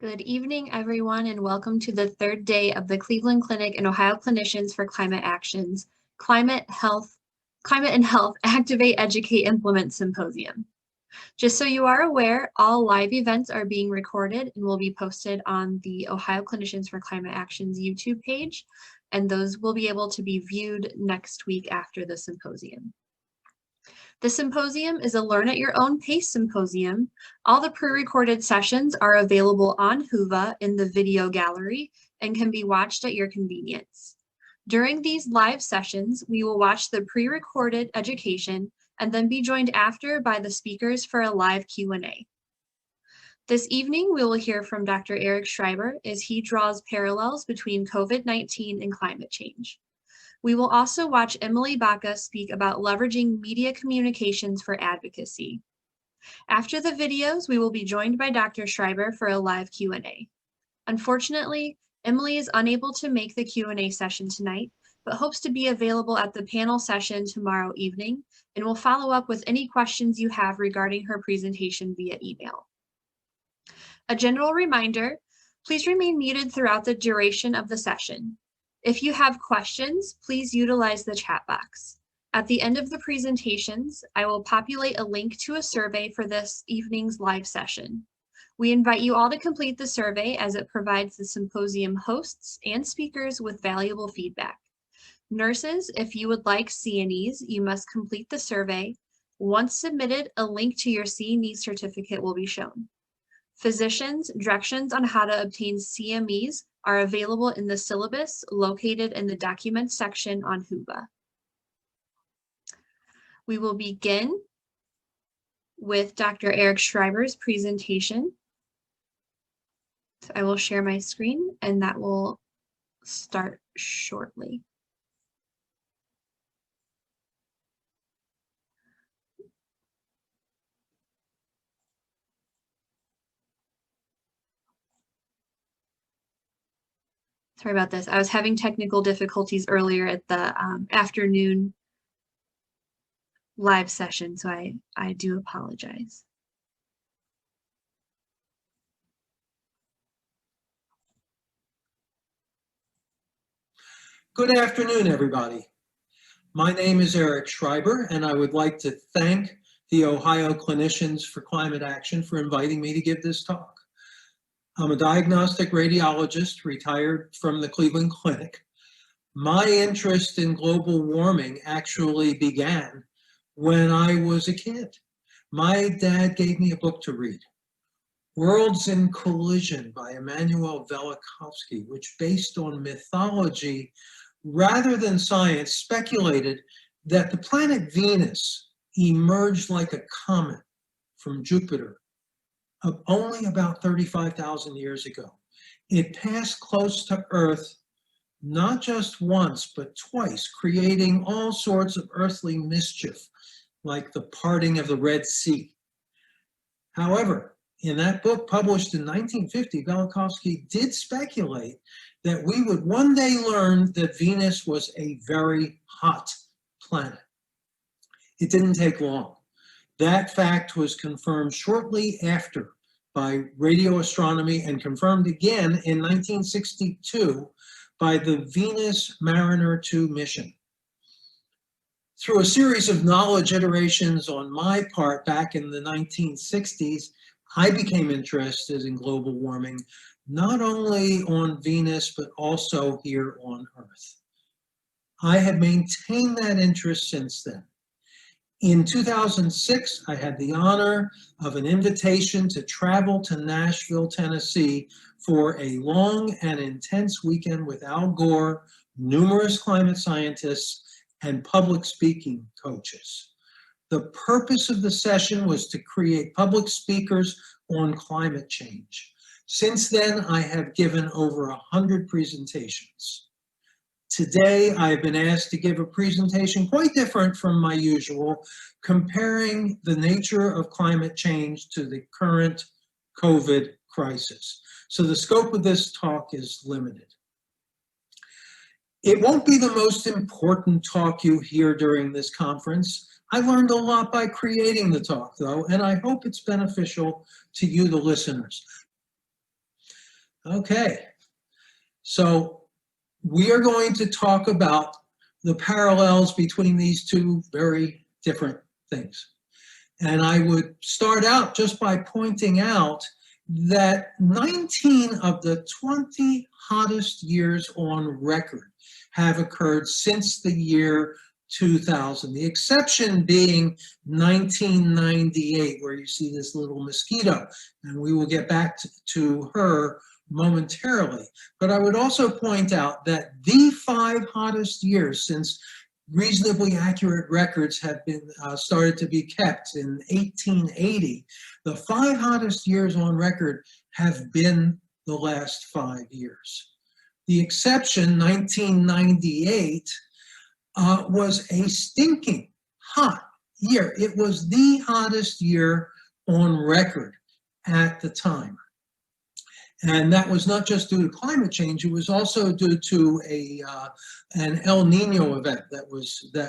Good evening, everyone, and welcome to the third day of the Cleveland Clinic and Ohio Clinicians for Climate Action's Climate and Health Activate, Educate, Implement Symposium. Just so you are aware, all live events are being recorded and will be posted on the Ohio Clinicians for Climate Action's YouTube page, and those will be able to be viewed next week after the symposium. The symposium is a learn at your own pace symposium. All the pre-recorded sessions are available on Whova in the video gallery and can be watched at your convenience. During these live sessions, we will watch the pre-recorded education and then be joined after by the speakers for a live Q&A. This evening, we will hear from Dr. Eric Schreiber as he draws parallels between COVID-19 and climate change. We will also watch Emily Bacha speak about leveraging media communications for advocacy. After the videos, we will be joined by Dr. Schreiber for a live Q&A. Unfortunately, Emily is unable to make the Q&A session tonight, but hopes to be available at the panel session tomorrow evening and will follow up with any questions you have regarding her presentation via email. A general reminder, please remain muted throughout the duration of the session. If you have questions, please utilize the chat box. At the end of the presentations, I will populate a link to a survey for this evening's live session. We invite you all to complete the survey as it provides the symposium hosts and speakers with valuable feedback. Nurses, if you would like CNEs, you must complete the survey. Once submitted, a link to your CNE certificate will be shown. Physicians, directions on how to obtain CMEs are available in the syllabus located in the documents section on Whova. We will begin with Dr. Eric Schreiber's presentation. So I will share my screen and that will start shortly. Sorry about this. I was having technical difficulties earlier at the afternoon live session, so I do apologize. Good afternoon, everybody. My name is Eric Schreiber, and I would like to thank the Ohio Clinicians for Climate Action for inviting me to give this talk. I'm a diagnostic radiologist retired from the Cleveland Clinic. My interest in global warming actually began when I was a kid. My dad gave me a book to read, Worlds in Collision by Immanuel Velikovsky, which based on mythology rather than science speculated that the planet Venus emerged like a comet from Jupiter of only about 35,000 years ago. It passed close to Earth not just once, but twice, creating all sorts of earthly mischief, like the parting of the Red Sea. However, in that book published in 1950, Velikovsky did speculate that we would one day learn that Venus was a very hot planet. It didn't take long. That fact was confirmed shortly after by radio astronomy and confirmed again in 1962 by the Venus Mariner 2 mission. Through a series of knowledge iterations on my part back in the 1960s, I became interested in global warming, not only on Venus, but also here on Earth. I have maintained that interest since then. In 2006, I had the honor of an invitation to travel to Nashville, Tennessee for a long and intense weekend with Al Gore, numerous climate scientists, and public speaking coaches. The purpose of the session was to create public speakers on climate change. Since then, I have given over 100 presentations. Today, I've been asked to give a presentation quite different from my usual, comparing the nature of climate change to the current COVID crisis. So the scope of this talk is limited. It won't be the most important talk you hear during this conference. I learned a lot by creating the talk, though, and I hope it's beneficial to you, the listeners. Okay, so we are going to talk about the parallels between these two very different things. And I would start out just by pointing out that 19 of the 20 hottest years on record have occurred since the year 2000. The exception being 1998, where you see this little mosquito, and we will get back to her momentarily. But I would also point out that the 5 hottest years since reasonably accurate records have been started to be kept in 1880, the 5 hottest years on record have been the last 5 years. The exception, 1998, was a stinking hot year. It was the hottest year on record at the time. And that was not just due to climate change, it was also due to an El Nino event that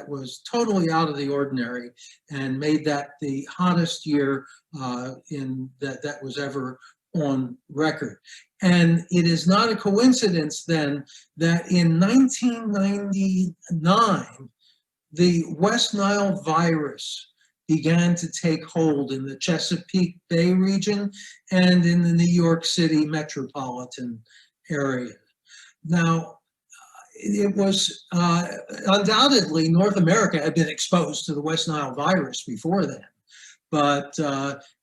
was totally out of the ordinary and made that the hottest year that was ever on record. And it is not a coincidence then that in 1999, the West Nile virus began to take hold in the Chesapeake Bay region and in the New York City metropolitan area. Now, it was undoubtedly North America had been exposed to the West Nile virus before then, but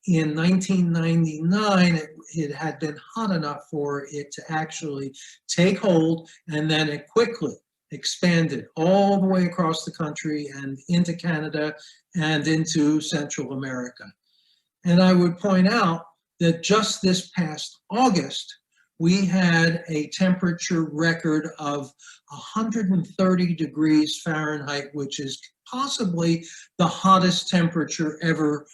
in 1999, it had been hot enough for it to actually take hold, and then it quickly expanded all the way across the country and into Canada and into Central America. And I would point out that just this past August, we had a temperature record of 130 degrees Fahrenheit, which is possibly the hottest temperature ever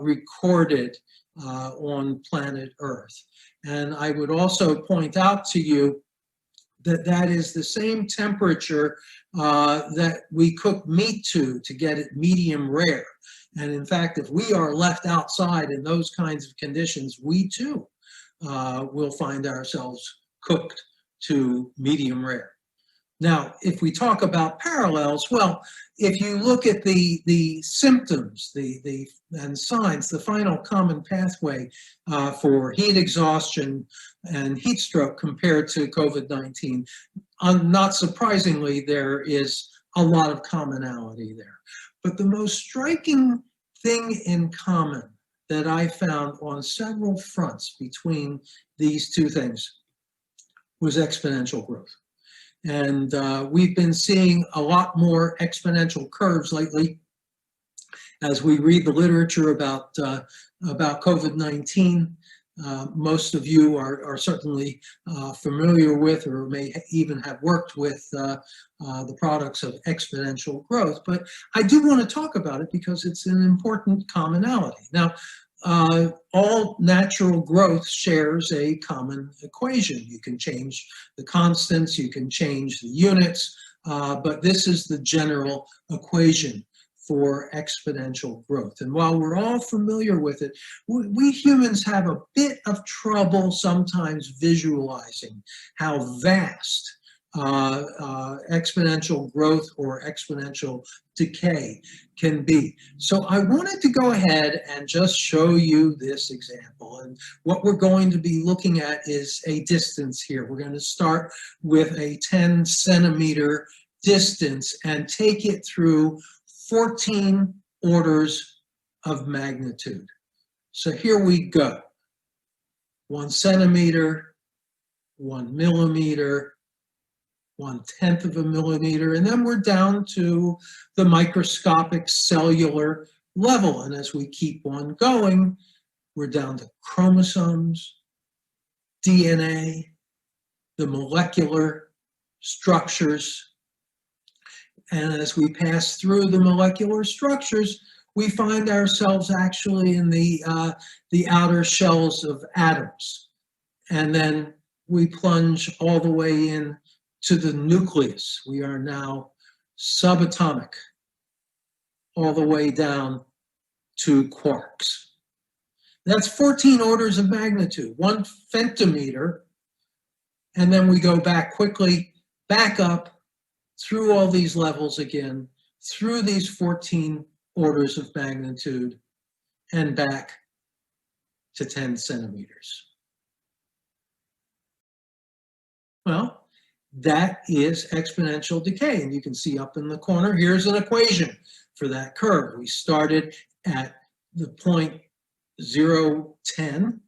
recorded on planet Earth. And I would also point out to you that is the same temperature that we cook meat to get it medium rare. And in fact, if we are left outside in those kinds of conditions, we too will find ourselves cooked to medium rare. Now, if we talk about parallels, well, if you look at the symptoms, and signs, the final common pathway for heat exhaustion and heat stroke compared to COVID-19, not surprisingly, there is a lot of commonality there. But the most striking thing in common that I found on several fronts between these two things was exponential growth. And we've been seeing a lot more exponential curves lately as we read the literature about COVID-19. Most of you are certainly familiar with or may even have worked with the products of exponential growth. But I do want to talk about it because it's an important commonality. Now, all natural growth shares a common equation. You can change the constants, you can change the units, but this is the general equation for exponential growth. And while we're all familiar with it, we humans have a bit of trouble sometimes visualizing how vast exponential growth or exponential decay can be. So I wanted to go ahead and just show you this example. And what we're going to be looking at is a distance here. We're going to start with a 10 centimeter distance and take it through 14 orders of magnitude. So here we go. 1 centimeter, 1 millimeter, 1/10 of a millimeter, and then we're down to the microscopic cellular level. And as we keep on going, we're down to chromosomes, DNA, the molecular structures. And as we pass through the molecular structures, we find ourselves actually in the outer shells of atoms. And then we plunge all the way in to the nucleus. We are now subatomic, all the way down to quarks. That's 14 orders of magnitude. 1 femtometer And then we go back quickly, back up through all these levels again, through these 14 orders of magnitude, and back to 10 centimeters. Well, that is exponential decay. And you can see up in the corner, here's an equation for that curve. We started at the point 0, 10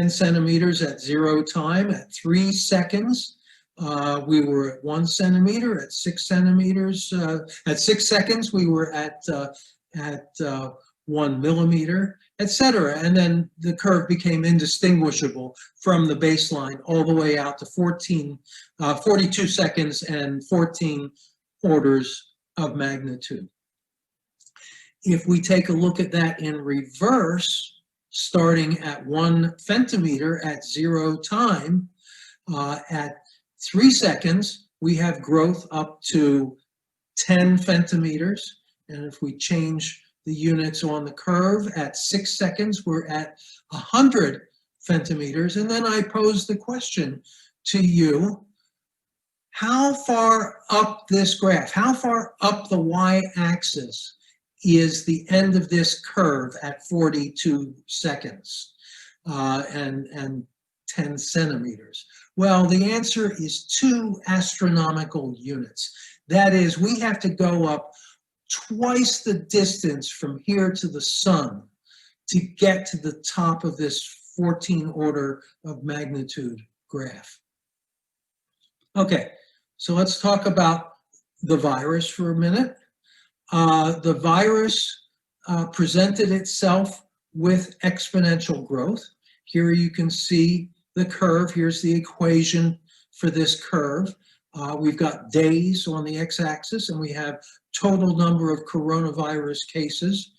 centimeters at 0 time. At 3 seconds, we were at 1 centimeter. At 6 centimeters, at 6 seconds, we were at 1 millimeter, etc. And then the curve became indistinguishable from the baseline all the way out to 42 seconds and 14 orders of magnitude. If we take a look at that in reverse, starting at 1 femtometer at 0 time, at 3 seconds, we have growth up to 10 femtometers. And if we change the units on the curve, at 6 seconds, we're at 100 femtometers. And then I pose the question to you, how far up this graph, how far up the y-axis is the end of this curve at 42 seconds and 10 centimeters? Well, the answer is 2 astronomical units. That is, we have to go up twice the distance from here to the sun to get to the top of this 14 order of magnitude graph. Okay, so let's talk about the virus for a minute. The virus presented itself with exponential growth. Here you can see the curve. Here's the equation for this curve. We've got days on the x-axis, and we have total number of coronavirus cases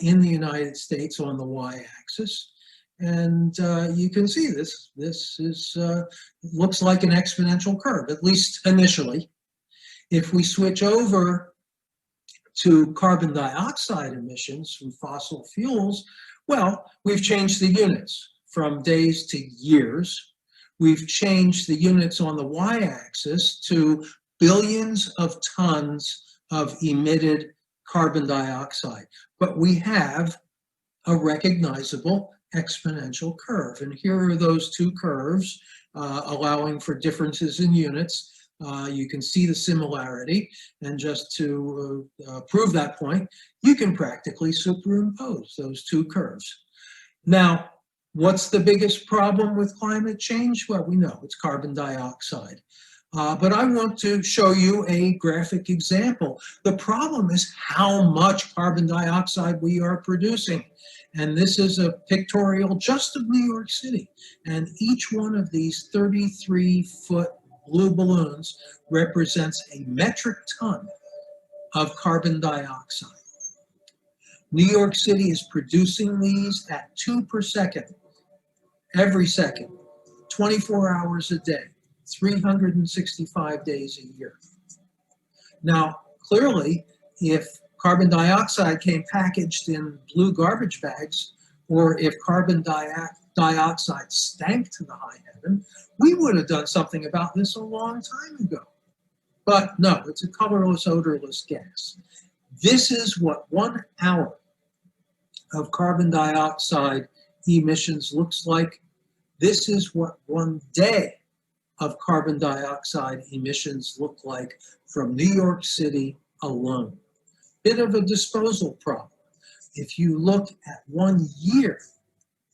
in the United States on the y-axis. And you can see this is looks like an exponential curve, at least initially. If we switch over to carbon dioxide emissions from fossil fuels, well, we've changed the units from days to years. We've changed the units on the y-axis to billions of tons of emitted carbon dioxide. But we have a recognizable exponential curve. And here are those 2 curves allowing for differences in units. You can see the similarity, and just to prove that point, you can practically superimpose those 2 curves. Now, what's the biggest problem with climate change? Well, we know it's carbon dioxide. But I want to show you a graphic example. The problem is how much carbon dioxide we are producing. And this is a pictorial just of New York City. And each one of these 33-foot blue balloons represents a metric ton of carbon dioxide. New York City is producing these at 2 per second, every second, 24 hours a day, 365 days a year. Now, clearly, if carbon dioxide came packaged in blue garbage bags, or if carbon dioxide stank to the high heaven, we would have done something about this a long time ago. But no, it's a colorless, odorless gas. This is what 1 hour of carbon dioxide emissions looks like. This is what 1 day of carbon dioxide emissions look like from New York City alone. Bit of a disposal problem. If you look at 1 year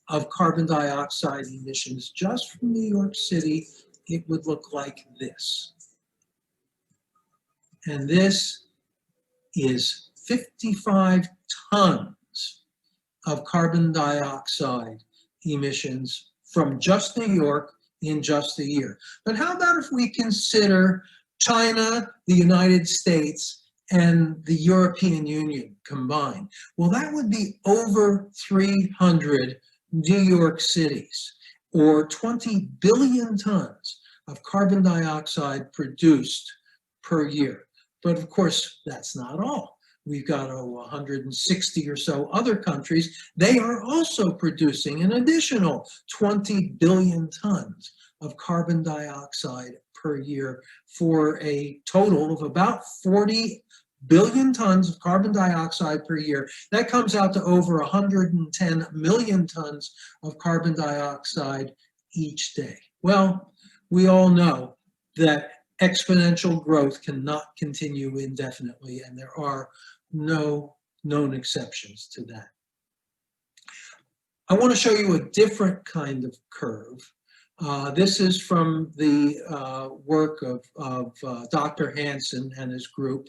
of carbon dioxide emissions just from New York City, it would look like this. And this is 55 tons of carbon dioxide emissions from just New York in just a year. But how about if we consider China, the United States, and the European Union combined? Well, that would be over 300 New York cities, or 20 billion tons of carbon dioxide produced per year. But of course, that's not all. We've got 160 or so other countries. They are also producing an additional 20 billion tons of carbon dioxide per year for a total of about 40 billion tons of carbon dioxide per year. That comes out to over 110 million tons of carbon dioxide each day. Well, we all know that exponential growth cannot continue indefinitely, and there are no known exceptions to that. I want to show you a different kind of curve. This is from the work of Dr. Hansen and his group,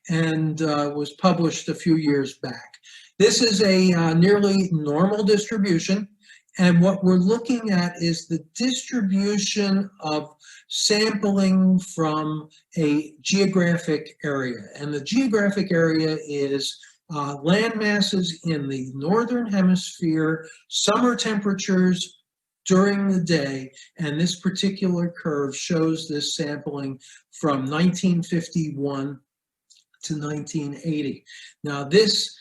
and was published a few years back. This is a nearly normal distribution, and what we're looking at is the distribution of sampling from a geographic area. And the geographic area is land masses in the northern hemisphere, summer temperatures during the day, and this particular curve shows this sampling from 1951 to 1980. Now this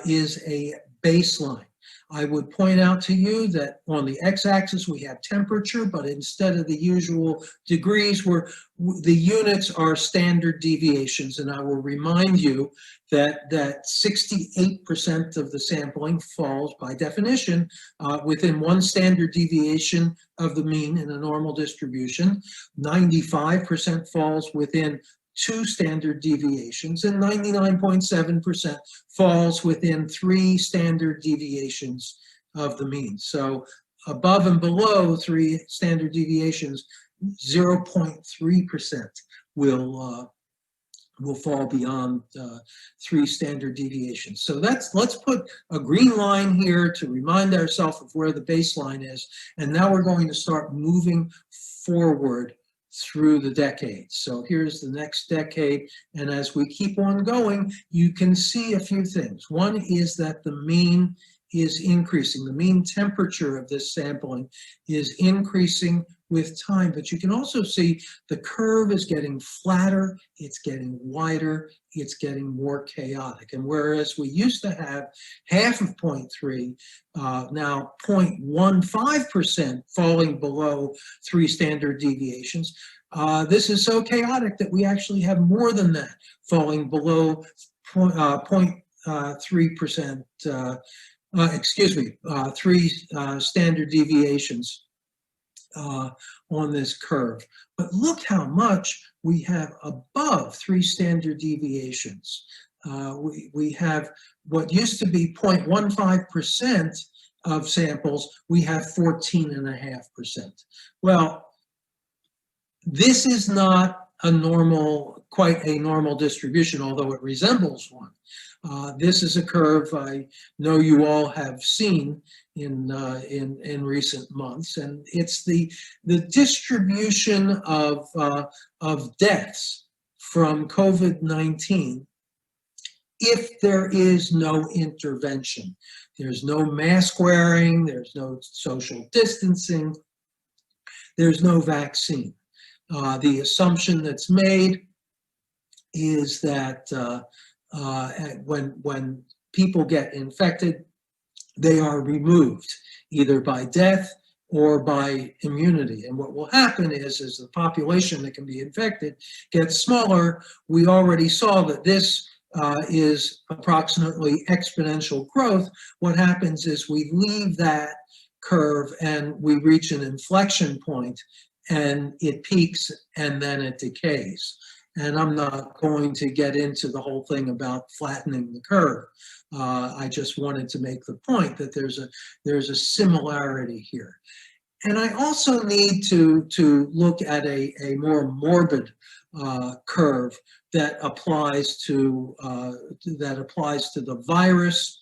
is a baseline. I would point out to you that on the x-axis we have temperature, but instead of the usual degrees, the units are standard deviations. And I will remind you that 68% of the sampling falls, by definition, within one standard deviation of the mean in a normal distribution. 95% falls within 2 standard deviations, and 99.7% falls within 3 standard deviations of the mean. So above and below 3 standard deviations, 0.3% will fall beyond 3 standard deviations. So let's put a green line here to remind ourselves of where the baseline is, and now we're going to start moving forward through the decades. So here's the next decade, and as we keep on going, you can see a few things. One is that the mean is increasing. The mean temperature of this sampling is increasing with time, but you can also see the curve is getting flatter, it's getting wider, it's getting more chaotic. And whereas we used to have half of 0.3, now 0.15% falling below 3 standard deviations, this is so chaotic that we actually have more than that falling below 0.3%, 3 standard deviations on this curve. But look how much we have above 3 standard deviations. We have what used to be 0.15% of samples, we have 14.5%. Well, this is not quite a normal distribution, although it resembles one. This is a curve I know you all have seen in recent months, and it's the distribution of deaths from COVID-19 if there is no intervention. There's no mask wearing, there's no social distancing, there's no vaccine. The assumption that's made is that when people get infected, they are removed either by death or by immunity. And what will happen is, as the population that can be infected gets smaller, we already saw that this is approximately exponential growth. What happens is we leave that curve and we reach an inflection point, and it peaks and then it decays. And I'm not going to get into the whole thing about flattening the curve. I just wanted to make the point that there's a similarity here. And I also need to look at a more morbid curve that applies to the virus,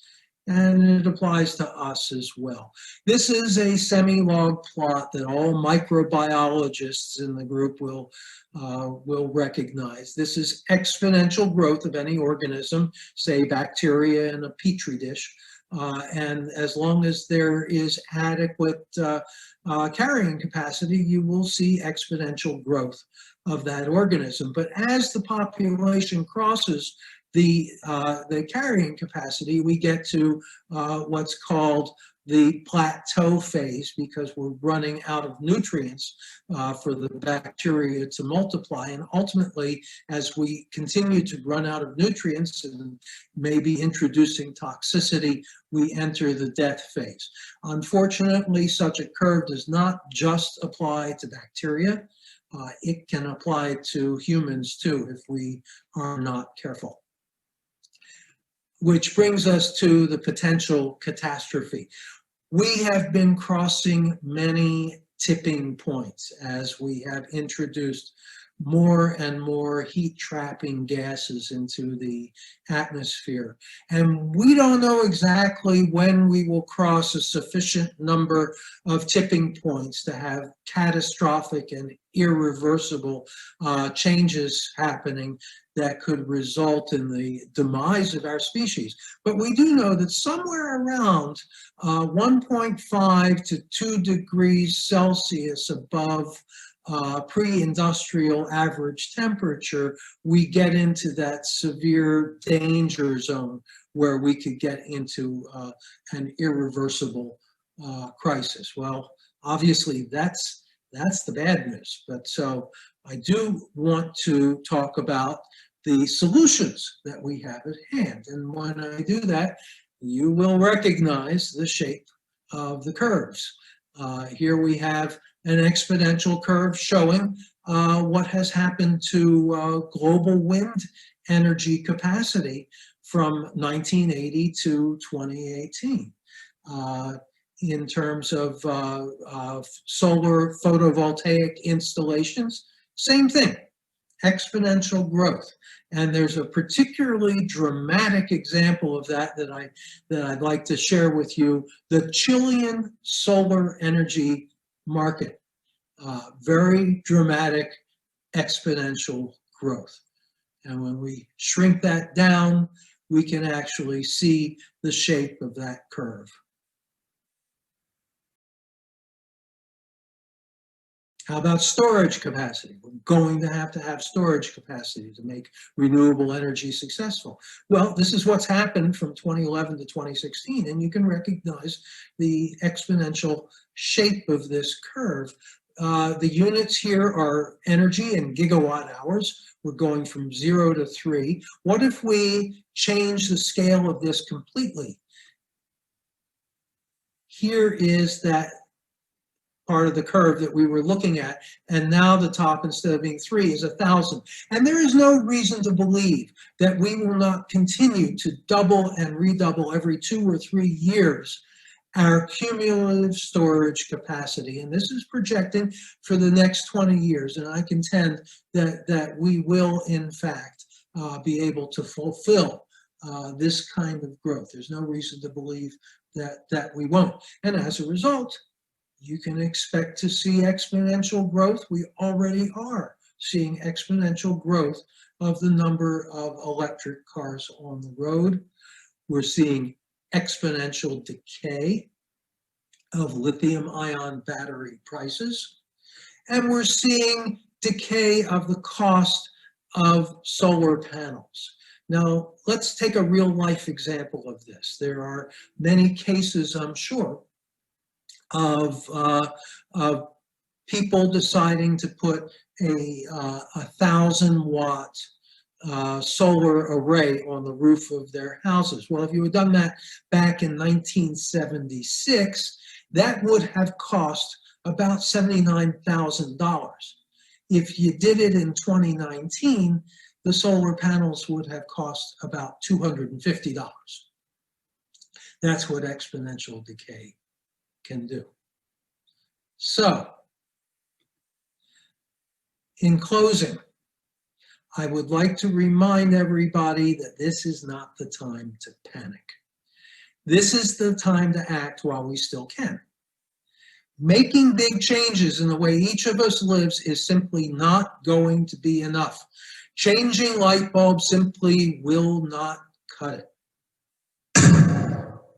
and it applies to us as well. This is a semi-log plot that all microbiologists in the group will recognize. This is exponential growth of any organism, say bacteria in a petri dish, and as long as there is adequate carrying capacity, you will see exponential growth of that organism. But as the population crosses the carrying capacity, we get to what's called the plateau phase because we're running out of nutrients for the bacteria to multiply. And ultimately, as we continue to run out of nutrients and maybe introducing toxicity, we enter the death phase. Unfortunately, such a curve does not just apply to bacteria. It can apply to humans too if we are not careful. Which brings us to the potential catastrophe. We have been crossing many tipping points as we have introduced more and more heat-trapping gases into the atmosphere. And we don't know exactly when we will cross a sufficient number of tipping points to have catastrophic and irreversible changes happening that could result in the demise of our species. But we do know that somewhere around 1.5 to 2 degrees Celsius above pre-industrial average temperature, we get into that severe danger zone where we could get into an irreversible crisis. Well, obviously that's the bad news. But so I do want to talk about the solutions that we have at hand. And when I do that, you will recognize the shape of the curves. Here we have an exponential curve showing what has happened to global wind energy capacity from 1980 to 2018. In terms of solar photovoltaic installations, same thing, exponential growth. And there's a particularly dramatic example of that I'd like to share with you, the Chilean solar energy market. Very dramatic exponential growth. And when we shrink that down, we can actually see the shape of that curve. How about storage capacity? We're going to have storage capacity to make renewable energy successful. Well, this is what's happened from 2011 to 2016, and you can recognize the exponential shape of this curve. The units here are energy in gigawatt hours. We're going from 0 to 3. What if we change the scale of this completely? Here is that part of the curve that we were looking at, and now the top, instead of being 3, is 1,000. And there is no reason to believe that we will not continue to double and redouble every 2 or 3 years our cumulative storage capacity. And this is projecting for the next 20 years. And I contend that we will, in fact, be able to fulfill this kind of growth. There's no reason to believe that we won't. And as a result, you can expect to see exponential growth. We already are seeing exponential growth of the number of electric cars on the road. We're seeing exponential decay of lithium-ion battery prices. And we're seeing decay of the cost of solar panels. Now, let's take a real-life example of this. There are many cases, I'm sure, of people deciding to put a 1,000-watt solar array on the roof of their houses. Well, if you had done that back in 1976, that would have cost about $79,000. If you did it in 2019, the solar panels would have cost about $250. That's what exponential decay can do. So, in closing, I would like to remind everybody that this is not the time to panic. This is the time to act while we still can. Making big changes in the way each of us lives is simply not going to be enough. Changing light bulbs simply will not cut it.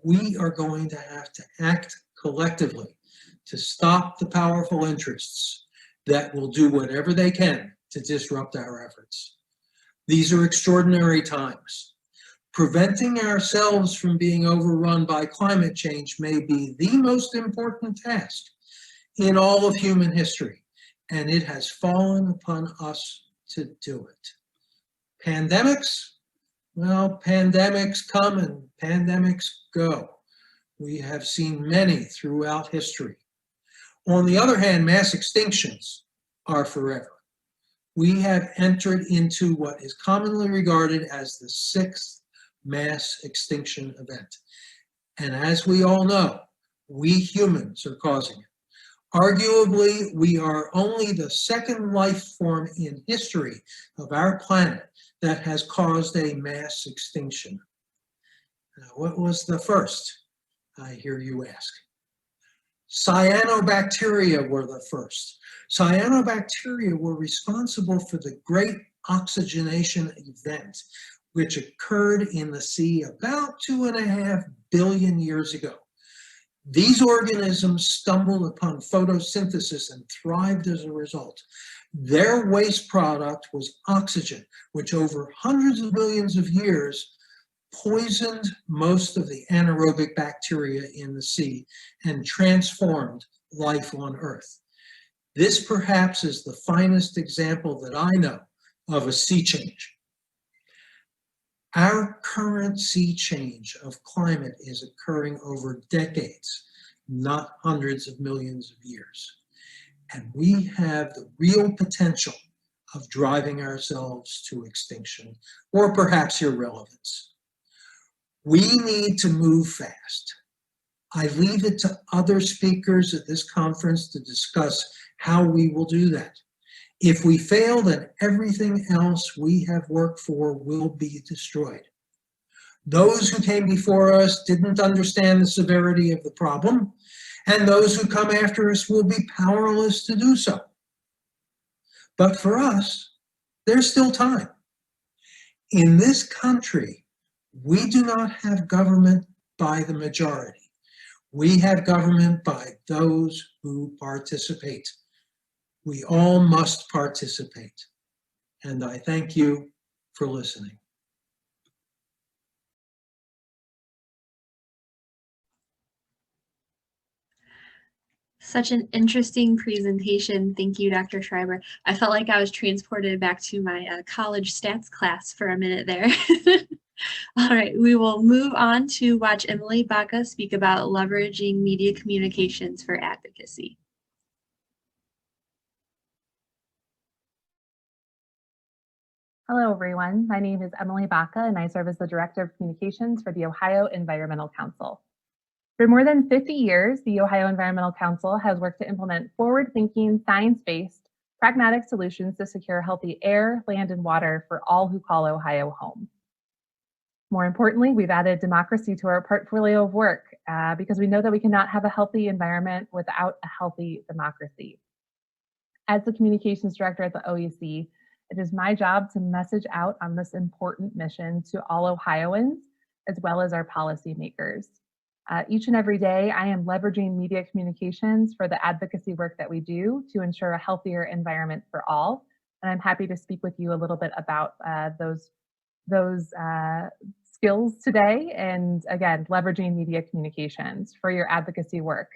We are going to have to act collectively to stop the powerful interests that will do whatever they can to disrupt our efforts. These are extraordinary times. Preventing ourselves from being overrun by climate change may be the most important task in all of human history, and it has fallen upon us to do it. Pandemics? Well, pandemics come and pandemics go. We have seen many throughout history. On the other hand, mass extinctions are forever. We have entered into what is commonly regarded as the sixth mass extinction event. And as we all know, we humans are causing it. Arguably, we are only the second life form in history of our planet that has caused a mass extinction. Now, what was the first? I hear you ask. Cyanobacteria were the first. Cyanobacteria were responsible for the great oxygenation event, which occurred in the sea about 2.5 billion years ago. These organisms stumbled upon photosynthesis and thrived as a result. Their waste product was oxygen, which over hundreds of millions of years poisoned most of the anaerobic bacteria in the sea and transformed life on Earth. This perhaps is the finest example that I know of a sea change. Our current sea change of climate is occurring over decades, not hundreds of millions of years. And we have the real potential of driving ourselves to extinction, or perhaps irrelevance. We need to move fast. I leave it to other speakers at this conference to discuss how we will do that. If we fail, then everything else we have worked for will be destroyed. Those who came before us didn't understand the severity of the problem, and those who come after us will be powerless to do so. But for us, there's still time. In this country, we do not have government by the majority. We have government by those who participate. We all must participate. And I thank you for listening. Such an interesting presentation. Thank you, Dr. Schreiber. I felt like I was transported back to my college stats class for a minute there. All right, we will move on to watch Emily Bacha speak about leveraging media communications for advocacy. Hello, everyone. My name is Emily Bacha, and I serve as the Director of Communications for the Ohio Environmental Council. For more than 50 years, the Ohio Environmental Council has worked to implement forward-thinking, science-based, pragmatic solutions to secure healthy air, land, and water for all who call Ohio home. More importantly, we've added democracy to our portfolio of work because we know that we cannot have a healthy environment without a healthy democracy. As the Communications Director at the OEC, it is my job to message out on this important mission to all Ohioans, as well as our policymakers. Each and every day, I am leveraging media communications for the advocacy work that we do to ensure a healthier environment for all. And I'm happy to speak with you a little bit about those skills today, and again, leveraging media communications for your advocacy work.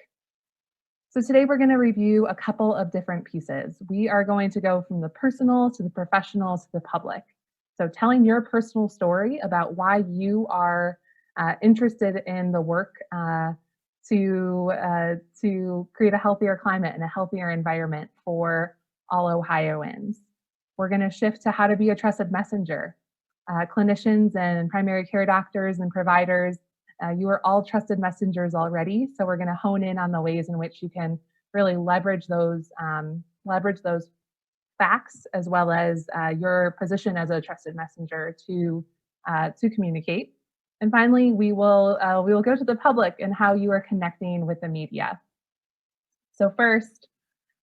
So today we're going to review a couple of different pieces. We are going to go from the personal to the professional to the public. So telling your personal story about why you are interested in the work to create a healthier climate and a healthier environment for all Ohioans. We're going to shift to how to be a trusted messenger. Clinicians and primary care doctors and providers, you are all trusted messengers already, so we're going to hone in on the ways in which you can really leverage those facts as well as your position as a trusted messenger to communicate. And finally, we will go to the public and how you are connecting with the media. So first,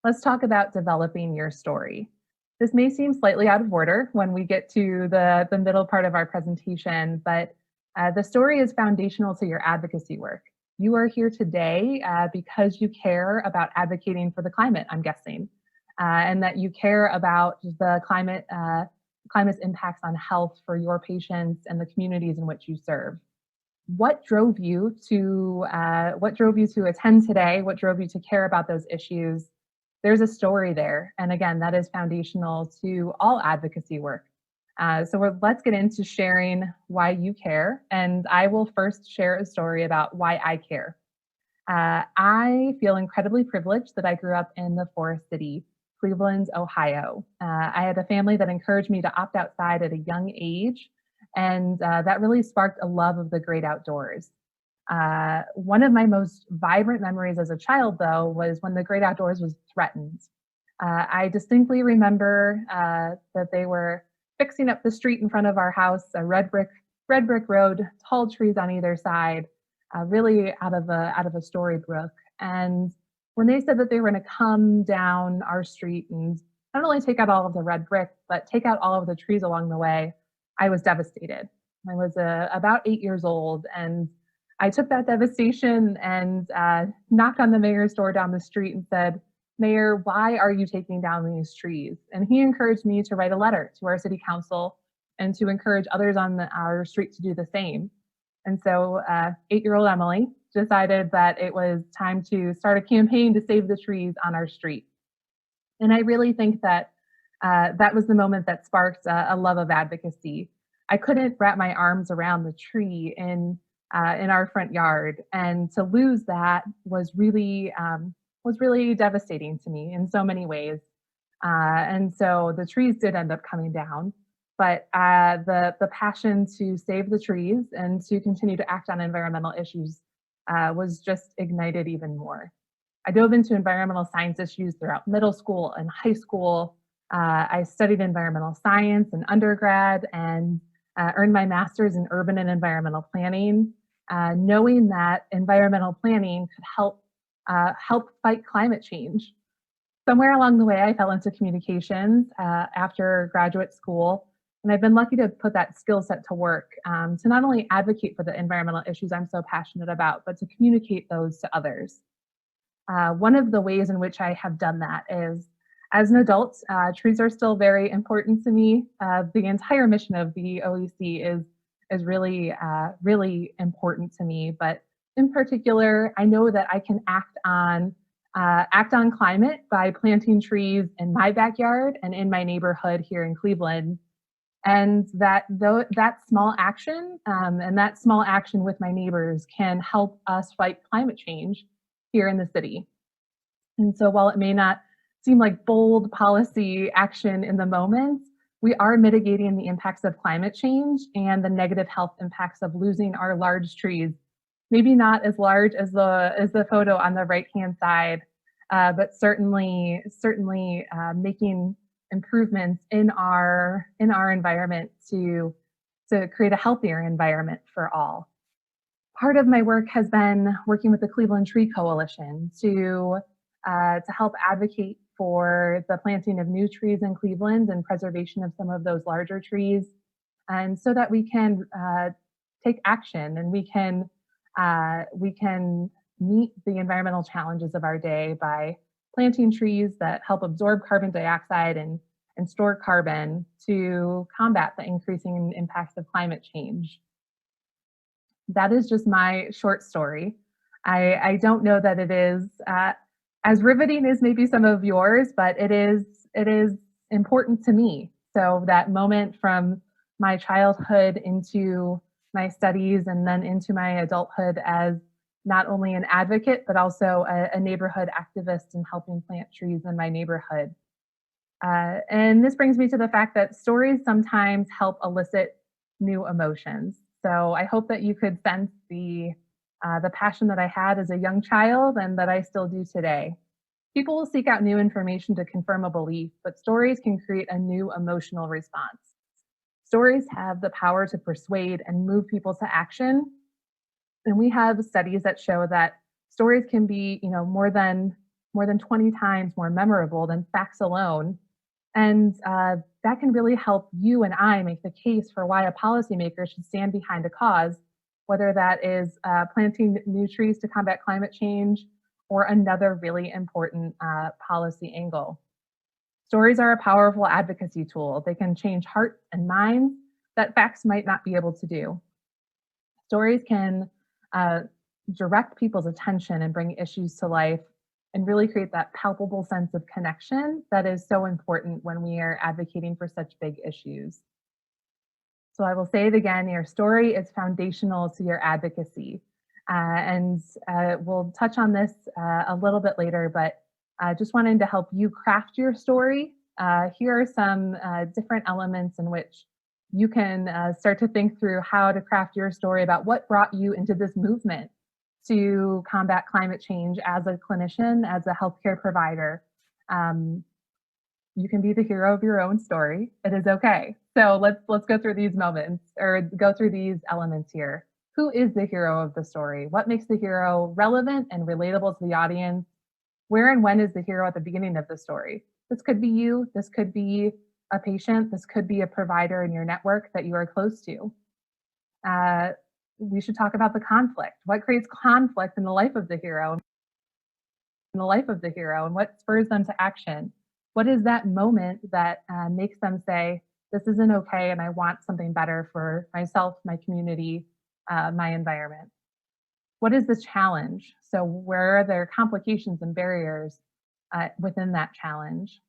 let's talk about developing your story. This may seem slightly out of order when we get to the middle part of our presentation, but the story is foundational to your advocacy work. You are here today because you care about advocating for the climate, I'm guessing, and that you care about the climate climate's impacts on health for your patients and the communities in which you serve. What drove you to attend today? What drove you to care about those issues? There's a story there, and again, that is foundational to all advocacy work. Let's get into sharing why you care, and I will first share a story about why I care. I feel incredibly privileged that I grew up in the Forest City, Cleveland, Ohio. I had a family that encouraged me to opt outside at a young age, and that really sparked a love of the great outdoors. One of my most vibrant memories as a child, though, was when the great outdoors was threatened. I distinctly remember that they were fixing up the street in front of our house, a red brick road, tall trees on either side, really out of a storybook. And when they said that they were going to come down our street and not only take out all of the red brick, but take out all of the trees along the way, I was devastated. I was about 8 years old, and I took that devastation and knocked on the mayor's door down the street and said, "Mayor, why are you taking down these trees?" And he encouraged me to write a letter to our city council and to encourage others on our street to do the same. And so 8-year-old Emily decided that it was time to start a campaign to save the trees on our street. And I really think that that was the moment that sparked a love of advocacy. I couldn't wrap my arms around the tree in our front yard, and to lose that was really devastating to me in so many ways. And so the trees did end up coming down, but the passion to save the trees and to continue to act on environmental issues was just ignited even more. I dove into environmental science issues throughout middle school and high school. I studied environmental science in undergrad and earned my master's in urban and environmental planning, knowing that environmental planning could help fight climate change. Somewhere along the way, I fell into communications after graduate school, and I've been lucky to put that skill set to work to not only advocate for the environmental issues I'm so passionate about, but to communicate those to others. One of the ways in which I have done that is, as an adult, trees are still very important to me. The entire mission of the OEC is really important to me, but in particular, I know that I can act on climate by planting trees in my backyard and in my neighborhood here in Cleveland. And that small action and that small action with my neighbors can help us fight climate change here in the city. And so while it may not seem like bold policy action in the moment, we are mitigating the impacts of climate change and the negative health impacts of losing our large trees. Maybe not as large as the photo on the right-hand side, but certainly making improvements in our environment to create a healthier environment for all. Part of my work has been working with the Cleveland Tree Coalition to help advocate for the planting of new trees in Cleveland and preservation of some of those larger trees, and so that we can take action and we can meet the environmental challenges of our day by planting trees that help absorb carbon dioxide and store carbon to combat the increasing impacts of climate change. That is just my short story. I don't know that it is as riveting as maybe some of yours, but it is important to me. So that moment from my childhood into my studies and then into my adulthood as not only an advocate, but also a neighborhood activist in helping plant trees in my neighborhood. And this brings me to the fact that stories sometimes help elicit new emotions. So I hope that you could sense the passion that I had as a young child and that I still do today. People will seek out new information to confirm a belief, but stories can create a new emotional response. Stories have the power to persuade and move people to action. And we have studies that show that stories can be, more than 20 times more memorable than facts alone. And that can really help you and I make the case for why a policymaker should stand behind a cause, whether that is planting new trees to combat climate change or another really important policy angle. Stories are a powerful advocacy tool. They can change hearts and minds that facts might not be able to do. Stories can direct people's attention and bring issues to life and really create that palpable sense of connection that is so important when we are advocating for such big issues. So I will say it again, your story is foundational to your advocacy. And we'll touch on this a little bit later, but just wanting to help you craft your story. Here are some different elements in which you can start to think through how to craft your story about what brought you into this movement to combat climate change as a clinician, as a healthcare provider. You can be the hero of your own story. It is okay. So let's go through these moments or go through these elements here. Who is the hero of the story? What makes the hero relevant and relatable to the audience? Where and when is the hero at the beginning of the story? This could be you. This could be a patient. This could be a provider in your network that you are close to. We should talk about the conflict. What creates conflict in the life of the hero? And what spurs them to action? What is that moment that makes them say, this isn't okay and I want something better for myself, my community, my environment? What is the challenge? So where are there complications and barriers within that challenge?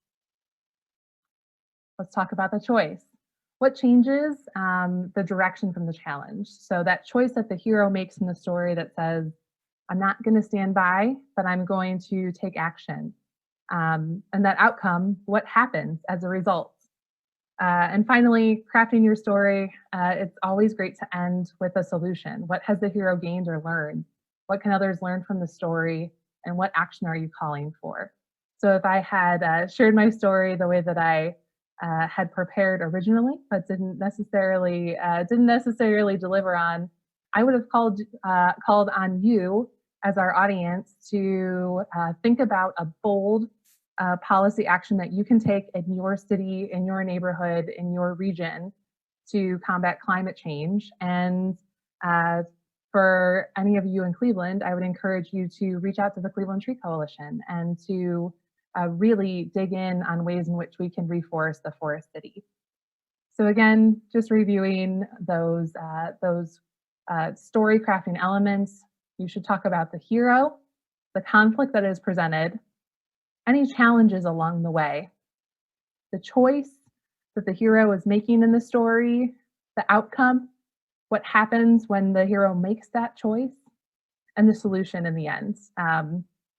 Let's talk about the choice. What changes the direction from the challenge? So that choice that the hero makes in the story that says, I'm not going to stand by, but I'm going to take action. And that outcome, what happens as a result? And finally, crafting your story, it's always great to end with a solution. What has the hero gained or learned? What can others learn from the story? And what action are you calling for? So if I had shared my story the way that I had prepared originally, but didn't necessarily deliver on, I would have called on you as our audience to think about a bold policy action that you can take in your city, in your neighborhood, in your region to combat climate change. And for any of you in Cleveland, I would encourage you to reach out to the Cleveland Tree Coalition and to really dig in on ways in which we can reforest the forest city. So again, just reviewing those story crafting elements. You should talk about the hero, the conflict that is presented, any challenges along the way, the choice that the hero is making in the story, the outcome, what happens when the hero makes that choice, and the solution in the end.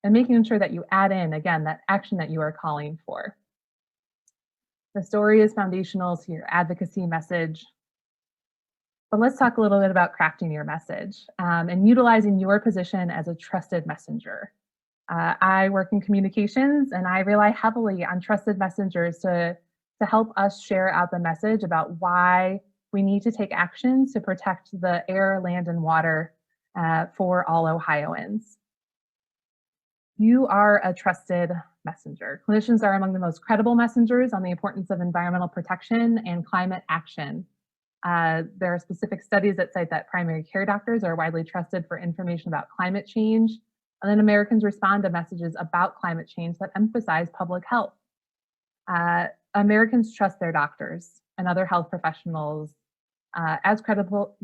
And making sure that you add in, again, that action that you are calling for. The story is foundational to your advocacy message. But let's talk a little bit about crafting your message and utilizing your position as a trusted messenger. I work in communications and I rely heavily on trusted messengers to help us share out the message about why we need to take action to protect the air, land, and water for all Ohioans. You are a trusted messenger. Clinicians are among the most credible messengers on the importance of environmental protection and climate action. There are specific studies that cite that primary care doctors are widely trusted for information about climate change, and then Americans respond to messages about climate change that emphasize public health. Americans trust their doctors and other health professionals as credible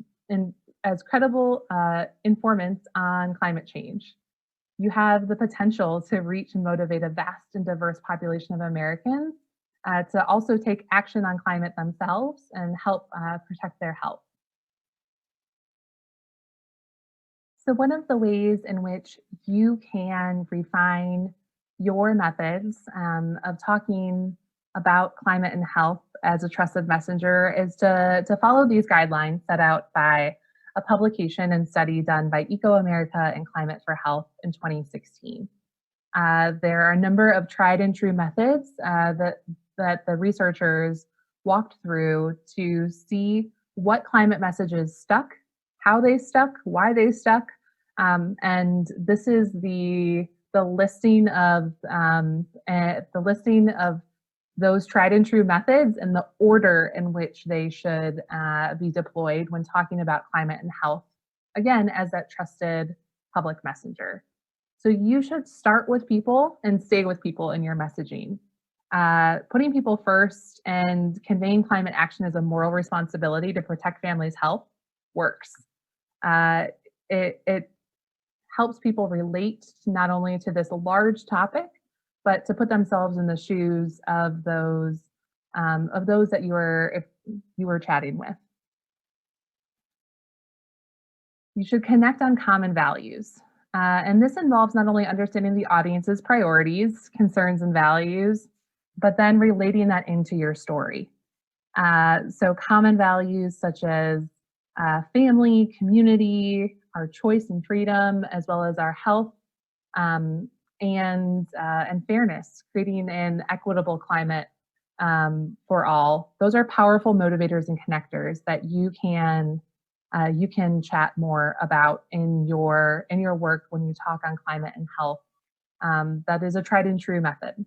informants on climate change. You have the potential to reach and motivate a vast and diverse population of Americans to also take action on climate themselves and help protect their health. So one of the ways in which you can refine your methods of talking about climate and health as a trusted messenger is to follow these guidelines set out by a publication and study done by Eco America and Climate for Health in 2016. There are a number of tried and true methods that the researchers walked through to see what climate messages stuck, how they stuck, why they stuck, and this is the listing of those tried and true methods and the order in which they should be deployed when talking about climate and health, again, as that trusted public messenger. So you should start with people and stay with people in your messaging. Putting people first and conveying climate action as a moral responsibility to protect families' health works. It helps people relate not only to this large topic, but to put themselves in the shoes of those that you were chatting with. You should connect on common values. And this involves not only understanding the audience's priorities, concerns, and values, but then relating that into your story. So common values such as family, community, our choice and freedom, as well as our health and fairness, creating an equitable climate for all. Those are powerful motivators and connectors that you can chat more about in your work when you talk on climate and health. That is a tried and true method.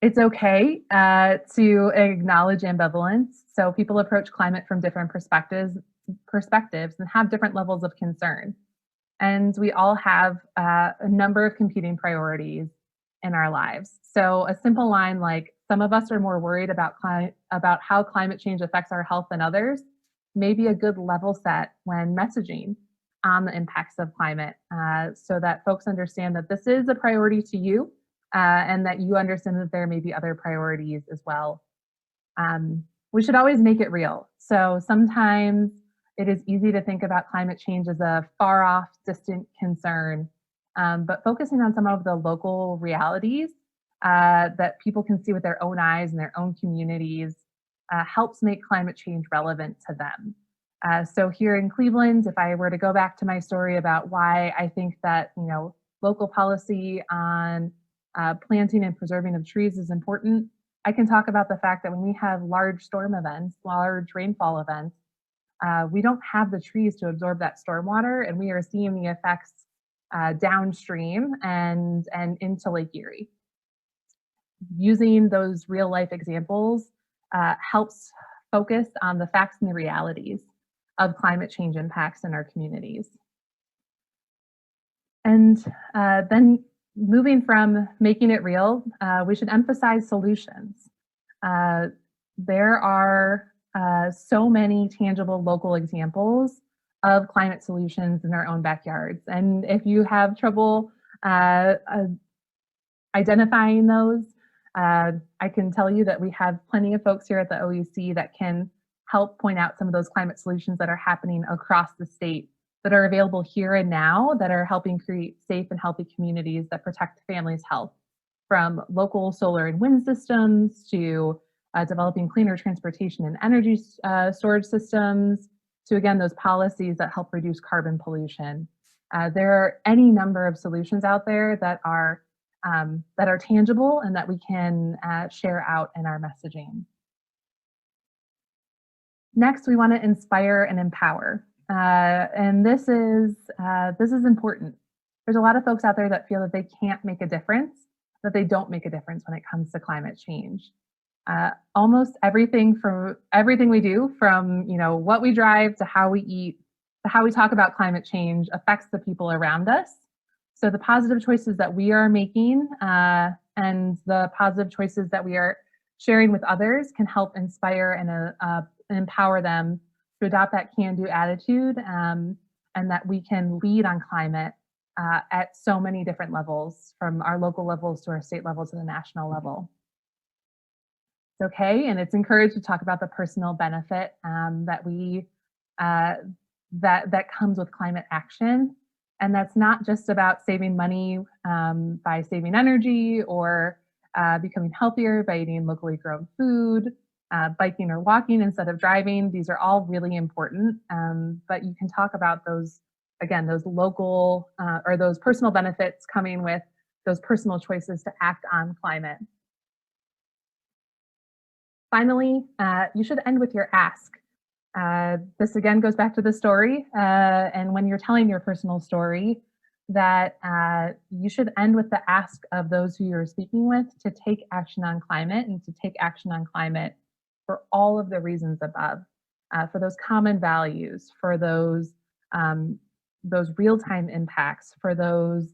It's okay to acknowledge ambivalence. So people approach climate from different perspectives and have different levels of concern. And we all have a number of competing priorities in our lives. So a simple line like, some of us are more worried about how climate change affects our health than others, may be a good level set when messaging on the impacts of climate, so that folks understand that this is a priority to you, and that you understand that there may be other priorities as well. We should always make it real. So sometimes it is easy to think about climate change as a far off, distant concern, but focusing on some of the local realities that people can see with their own eyes in their own communities helps make climate change relevant to them. So here in Cleveland, if I were to go back to my story about why I think that local policy on planting and preserving of trees is important, I can talk about the fact that when we have large storm events, large rainfall events, we don't have the trees to absorb that stormwater, and we are seeing the effects downstream and into Lake Erie. Using those real life examples helps focus on the facts and the realities of climate change impacts in our communities. And then moving from making it real, we should emphasize solutions. There are so many tangible local examples of climate solutions in our own backyards. And if you have trouble identifying those, I can tell you that we have plenty of folks here at the OEC that can help point out some of those climate solutions that are happening across the state that are available here and now, that are helping create safe and healthy communities that protect families' health, from local solar and wind systems to developing cleaner transportation and energy storage systems, to again, those policies that help reduce carbon pollution. There are any number of solutions out there that are tangible and that we can share out in our messaging. Next, we want to inspire and empower. And this is important. There's a lot of folks out there that feel that they can't make a difference, that they don't make a difference when it comes to climate change. Almost everything we do, from what we drive to how we eat to how we talk about climate change, affects the people around us. So the positive choices that we are making and the positive choices that we are sharing with others can help inspire and empower them to adopt that can-do attitude, and that we can lead on climate at so many different levels, from our local levels to our state level to the national level. It's okay, and it's encouraged to talk about the personal benefit that comes with climate action. And that's not just about saving money by saving energy, or becoming healthier by eating locally grown food, biking or walking instead of driving. These are all really important, but you can talk about those, again, those local or those personal benefits coming with those personal choices to act on climate. Finally, you should end with your ask. This again goes back to the story, and when you're telling your personal story, that you should end with the ask of those who you're speaking with to take action on climate, and to take action on climate for all of the reasons above, for those common values, for those real-time impacts, for those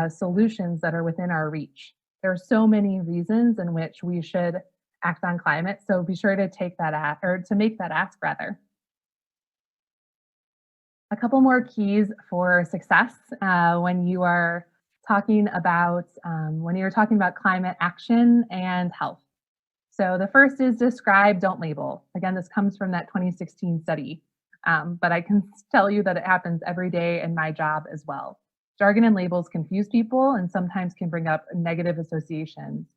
solutions that are within our reach. There are so many reasons in which we should act on climate, so be sure to take that to make that ask rather. A couple more keys for success when you're talking about climate action and health. So the first is describe, don't label. Again, this comes from that 2016 study, but I can tell you that it happens every day in my job as well. Jargon and labels confuse people and sometimes can bring up negative associations.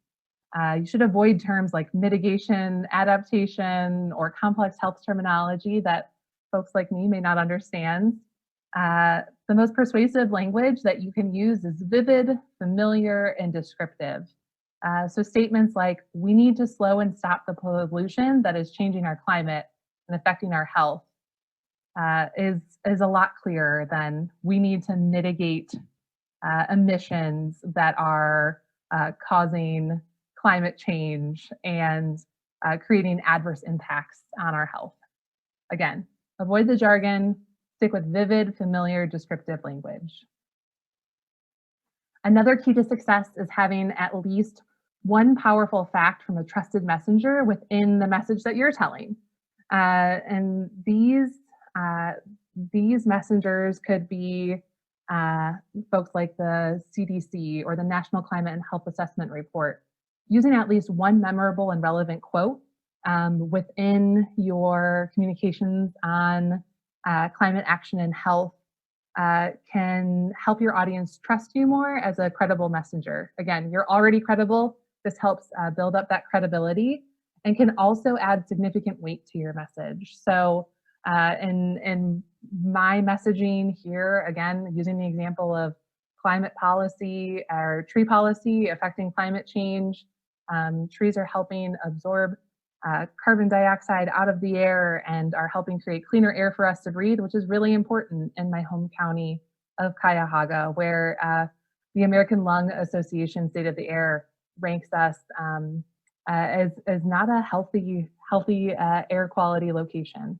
You should avoid terms like mitigation, adaptation, or complex health terminology that folks like me may not understand. The most persuasive language that you can use is vivid, familiar, and descriptive. So statements like, we need to slow and stop the pollution that is changing our climate and affecting our health is a lot clearer than we need to mitigate emissions that are causing climate change and creating adverse impacts on our health. Again, avoid the jargon, stick with vivid, familiar, descriptive language. Another key to success is having at least one powerful fact from a trusted messenger within the message that you're telling. And these messengers could be folks like the CDC or the National Climate and Health Assessment Report. Using at least one memorable and relevant quote within your communications on climate action and health can help your audience trust you more as a credible messenger. Again, you're already credible. This helps build up that credibility and can also add significant weight to your message. So in my messaging here, again, using the example of climate policy or tree policy affecting climate change, trees are helping absorb carbon dioxide out of the air and are helping create cleaner air for us to breathe, which is really important in my home county of Cuyahoga, where the American Lung Association State of the Air ranks us as not a healthy air quality location.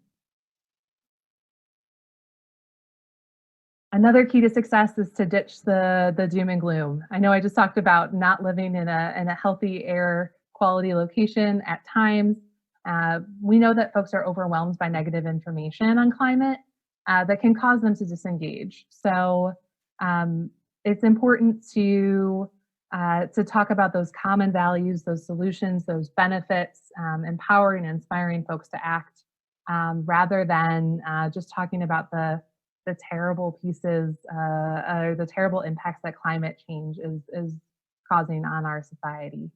Another key to success is to ditch the doom and gloom. I know I just talked about not living in a healthy air quality location at times. We know that folks are overwhelmed by negative information on climate that can cause them to disengage. So it's important to talk about those common values, those solutions, those benefits, empowering and inspiring folks to act, rather than just talking about the terrible pieces or the terrible impacts that climate change is causing on our society.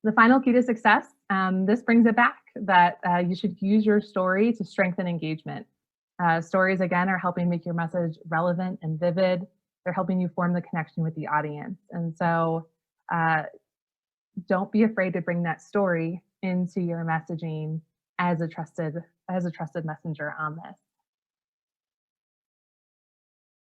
The final key to success, this brings it back, that you should use your story to strengthen engagement. Stories, again, are helping make your message relevant and vivid. They're helping you form the connection with the audience. And so don't be afraid to bring that story into your messaging as a trusted messenger on this.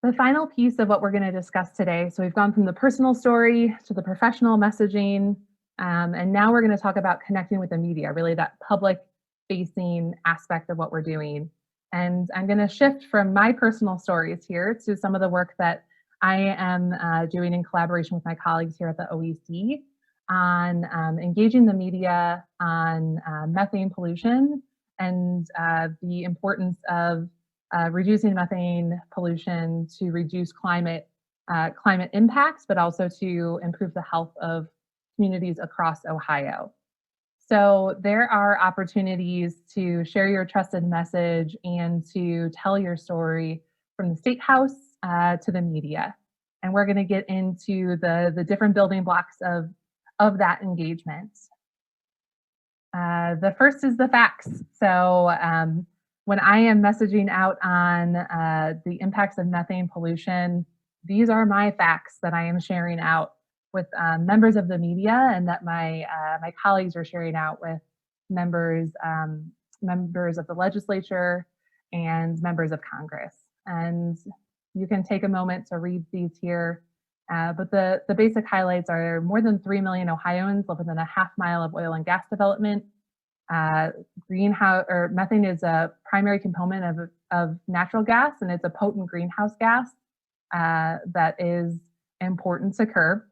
The final piece of what we're going to discuss today, so we've gone from the personal story to the professional messaging, and now we're going to talk about connecting with the media, really that public-facing aspect of what we're doing. And I'm going to shift from my personal stories here to some of the work that I am doing in collaboration with my colleagues here at the OEC on engaging the media on methane pollution and the importance of reducing methane pollution to reduce climate impacts, but also to improve the health of communities across Ohio. So there are opportunities to share your trusted message and to tell your story from the State House to the media. And we're going to get into the different building blocks of that engagement. The first is the facts. So when I am messaging out on the impacts of methane pollution, these are my facts that I am sharing out with members of the media, and that my colleagues are sharing out with members of the legislature and members of Congress. And you can take a moment to read these here. But the basic highlights are more than 3 million Ohioans live within a half-mile of oil and gas development. Methane is a primary component of natural gas, and it's a potent greenhouse gas that is importance occur,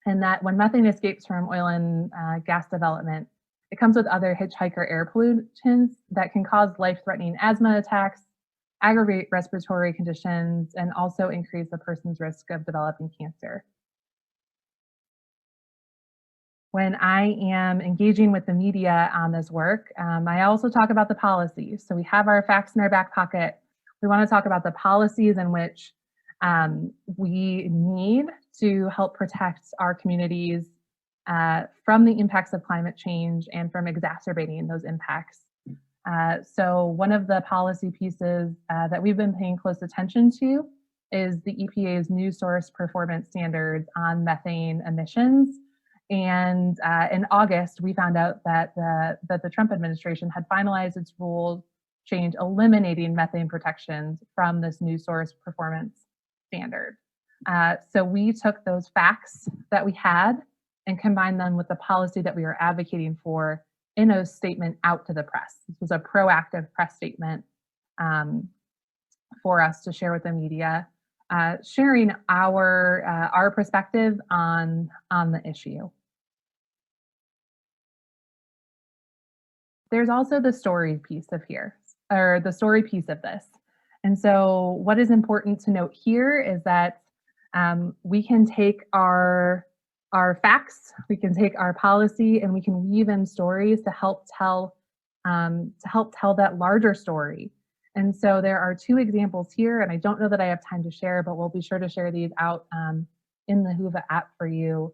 and that when methane escapes from oil and gas development, it comes with other hitchhiker air pollutants that can cause life-threatening asthma attacks, aggravate respiratory conditions, and also increase a person's risk of developing cancer. When I am engaging with the media on this work, I also talk about the policies. So we have our facts in our back pocket. We want to talk about the policies in which we need to help protect our communities from the impacts of climate change and from exacerbating those impacts. So one of the policy pieces that we've been paying close attention to is the EPA's new source performance standards on methane emissions. And in August, we found out that the Trump administration had finalized its rule change eliminating methane protections from this new source performance standard. So we took those facts that we had and combined them with the policy that we were advocating for in a statement out to the press. This was a proactive press statement for us to share with the media, sharing our perspective on the issue. There's also the story piece of this. And so what is important to note here is that we can take our facts, we can take our policy, and we can weave in stories to help tell that larger story. And so there are two examples here, and I don't know that I have time to share, but we'll be sure to share these out in the Whova app for you.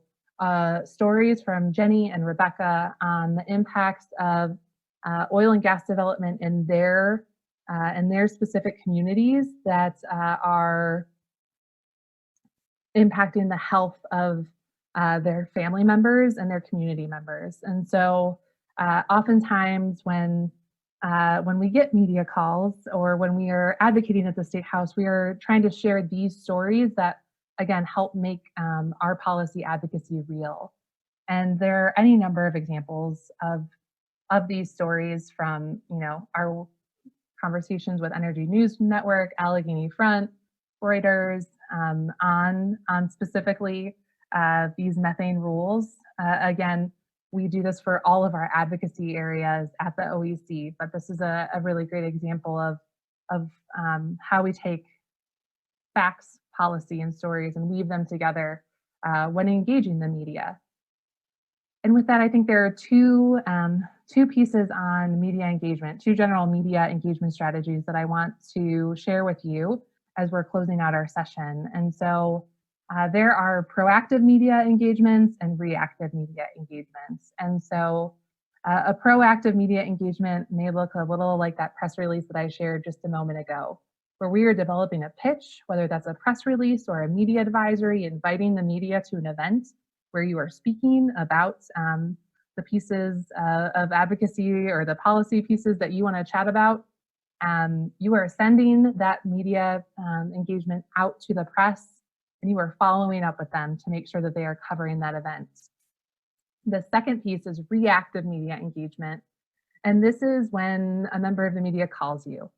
Stories from Jenny and Rebecca on the impacts of oil and gas development in their specific communities that are impacting the health of their family members and their community members. And so oftentimes when we get media calls or when we are advocating at the State House, we are trying to share these stories that, again, help make our policy advocacy real. And there are any number of examples of these stories from, our conversations with Energy News Network, Allegheny Front, Reuters, on specifically these methane rules. Again, we do this for all of our advocacy areas at the OEC, but this is a really great example of how we take facts, policy, and stories and weave them together when engaging the media. And with that, I think there are two pieces on media engagement, two general media engagement strategies that I want to share with you as we're closing out our session. And so there are proactive media engagements and reactive media engagements. And so a proactive media engagement may look a little like that press release that I shared just a moment ago, where we are developing a pitch, whether that's a press release or a media advisory, inviting the media to an event where you are speaking about the pieces of advocacy or the policy pieces that you want to chat about. You are sending that media engagement out to the press, and you are following up with them to make sure that they are covering that event. The second piece is reactive media engagement. And this is when a member of the media calls you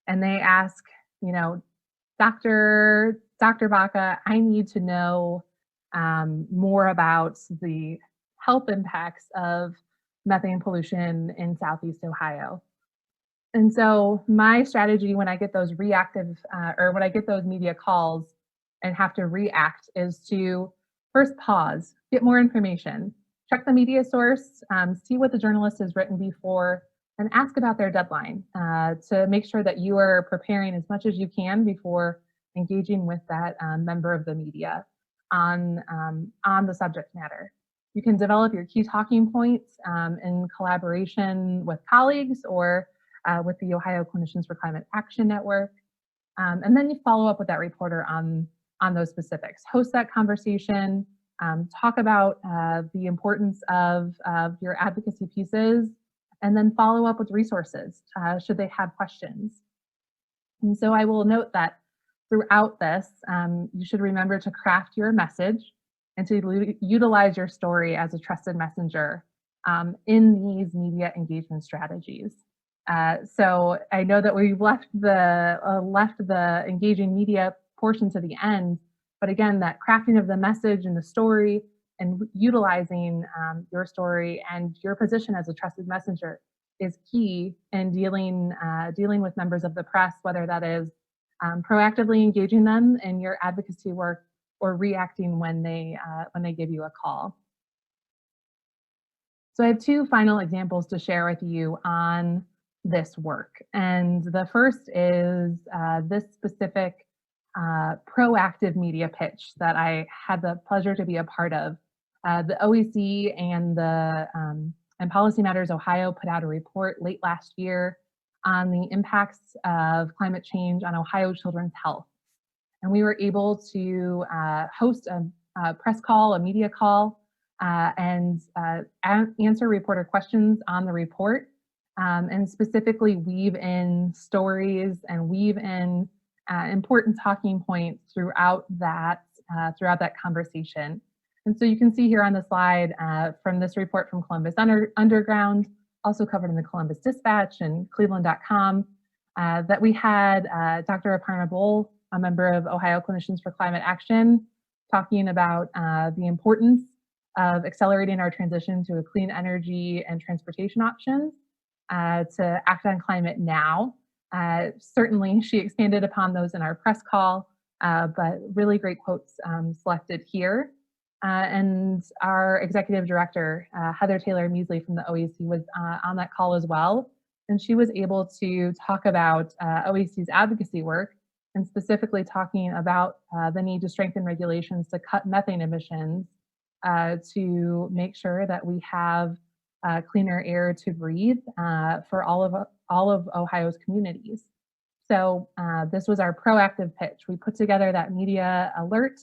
and they ask, Dr. Bacha, I need to know more about the health impacts of methane pollution in Southeast Ohio. And so my strategy when I get those reactive or when I get those media calls and have to react is to first pause, get more information, check the media source, see what the journalist has written before, and ask about their deadline to make sure that you are preparing as much as you can before engaging with that member of the media on the subject matter. You can develop your key talking points in collaboration with colleagues or with the Ohio Clinicians for Climate Action Network. And then you follow up with that reporter on those specifics. Host that conversation, talk about the importance of your advocacy pieces, and then follow up with resources should they have questions. And so I will note that throughout this, you should remember to craft your message and to utilize your story as a trusted messenger in these media engagement strategies. So I know that we've left the engaging media portion to the end, But again, that crafting of the message and the story and utilizing your story and your position as a trusted messenger is key in dealing with members of the press, whether that is proactively engaging them in your advocacy work or reacting when they give you a call. So I have two final examples to share with you on this work. And the first is this specific proactive media pitch that I had the pleasure to be a part of. The OEC and Policy Matters Ohio put out a report late last year on the impacts of climate change on Ohio children's health. And we were able to host a press call, a media call, and answer reporter questions on the report, and specifically weave in stories and weave in important talking points throughout that conversation. And so you can see here on the slide from this report from Columbus Underground, also covered in the Columbus Dispatch and Cleveland.com, that we had Dr. Aparna Bowl, a member of Ohio Clinicians for Climate Action, talking about the importance of accelerating our transition to a clean energy and transportation options to act on climate now. Certainly, she expanded upon those in our press call, but really great quotes selected here. And our executive director, Heather Taylor Measley from the OEC, was on that call as well. And she was able to talk about OEC's advocacy work, and specifically talking about the need to strengthen regulations to cut methane emissions to make sure that we have cleaner air to breathe for all of Ohio's communities. So this was our proactive pitch. We put together that media alert.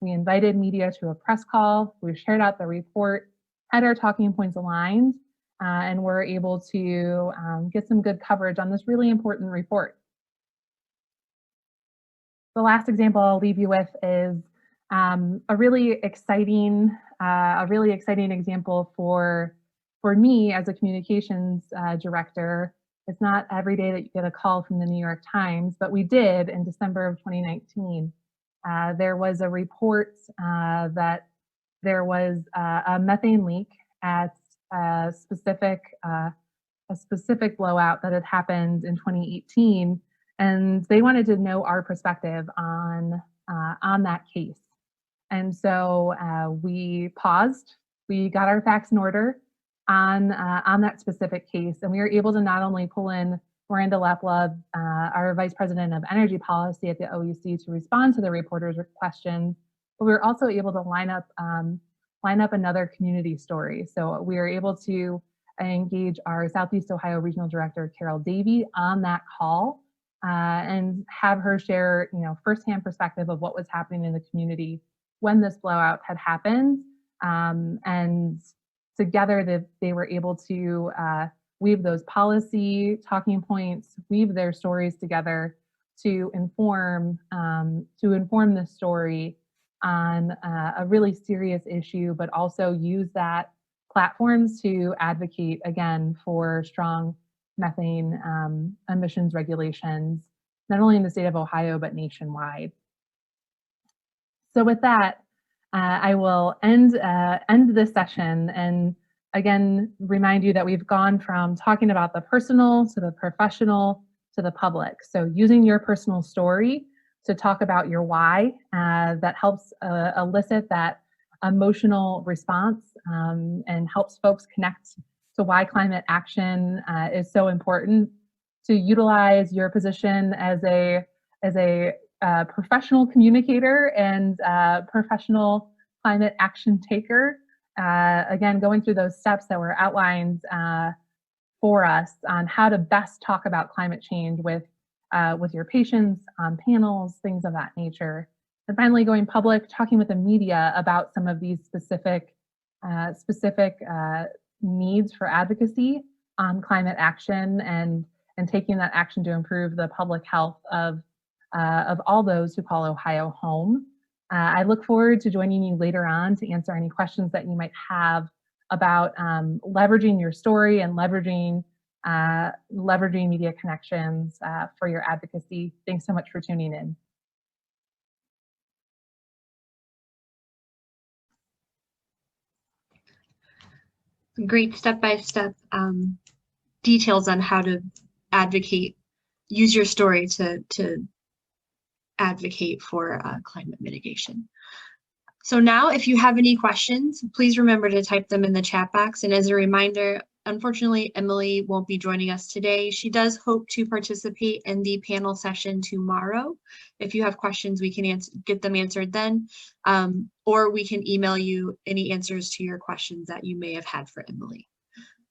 We invited media to a press call. We shared out the report, had our talking points aligned, and were able to get some good coverage on this really important report. The last example I'll leave you with is a really exciting example for me as a communications director. It's not every day that you get a call from the New York Times, but we did in December of 2019. There was a report that there was a methane leak at a specific blowout that had happened in 2018, and they wanted to know our perspective on that case. And so we paused. We got our facts in order on that specific case, and we were able to not only pull in Miranda Laplove, our Vice President of Energy Policy at the OEC, to respond to the reporter's questions, but we were also able to line up another community story. So we were able to engage our Southeast Ohio Regional Director, Carol Davey, on that call and have her share, firsthand perspective of what was happening in the community when this blowout had happened. And together they were able to weave those policy talking points, weave their stories together to inform this story on a really serious issue, but also use that platforms to advocate again for strong methane emissions regulations, not only in the state of Ohio, but nationwide. So with that, I will end this session and again remind you that we've gone from talking about the personal to the professional to the public. So using your personal story to talk about your why, that helps elicit that emotional response and helps folks connect to why climate action is so important. To utilize your position as a professional communicator and professional climate action taker. Again, going through those steps that were outlined for us on how to best talk about climate change with your patients, on panels, things of that nature. And finally, going public, talking with the media about some of these specific needs for advocacy on climate action and taking that action to improve the public health of all those who call Ohio home. I look forward to joining you later on to answer any questions that you might have about leveraging your story and leveraging media connections for your advocacy. Thanks so much for tuning in. Great step-by-step details on how to advocate, use your story to advocate for climate mitigation. So now, if you have any questions, please remember to type them in the chat box. And as a reminder, unfortunately, Emily won't be joining us today. She does hope to participate in the panel session tomorrow. If you have questions, we can get them answered then, or we can email you any answers to your questions that you may have had for Emily.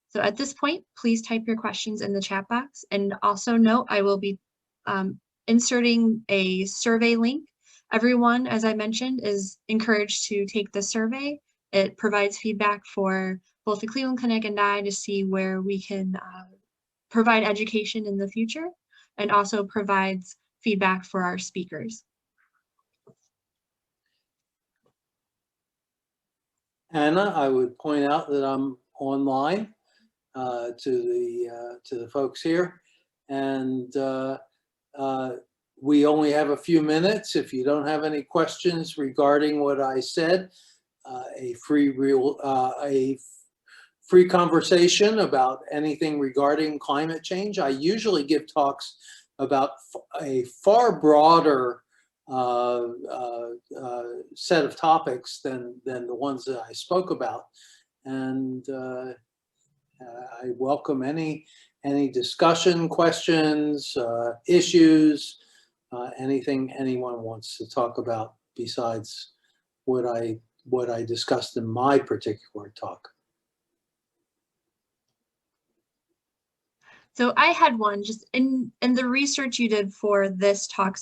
So at this point, please type your questions in the chat box. And also note, I will be inserting a survey link. Everyone, as I mentioned, is encouraged to take the survey. It provides feedback for both the Cleveland Clinic and I to see where we can provide education in the future, and also provides feedback for our speakers. Anna, I would point out that I'm online to the folks here, and we only have a few minutes. If you don't have any questions regarding what I said, a free conversation about anything regarding climate change. I usually give talks about a far broader set of topics than the ones that I spoke about, and I welcome any discussion, questions, issues, anything anyone wants to talk about besides what I discussed in my particular talk. So I had one just in the research you did for this talk,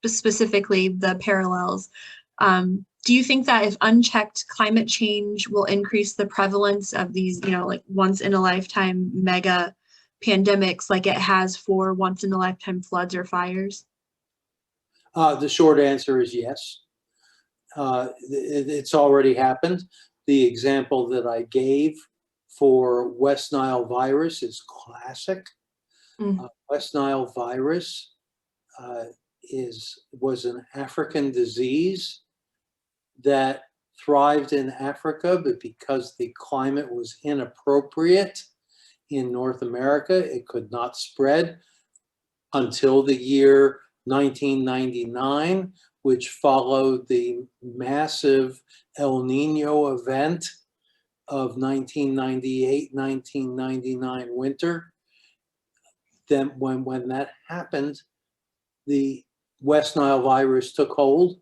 specifically the parallels. Do you think that if unchecked, climate change will increase the prevalence of these, like once in a lifetime mega pandemics like it has for once in a lifetime floods or fires? The short answer is yes. It's already happened. The example that I gave for West Nile virus is classic. West Nile virus was an African disease that thrived in Africa, but because the climate was inappropriate in North America, it could not spread until the year 1999, which followed the massive El Nino event of 1998-1999 winter. Then when that happened, the West Nile virus took hold,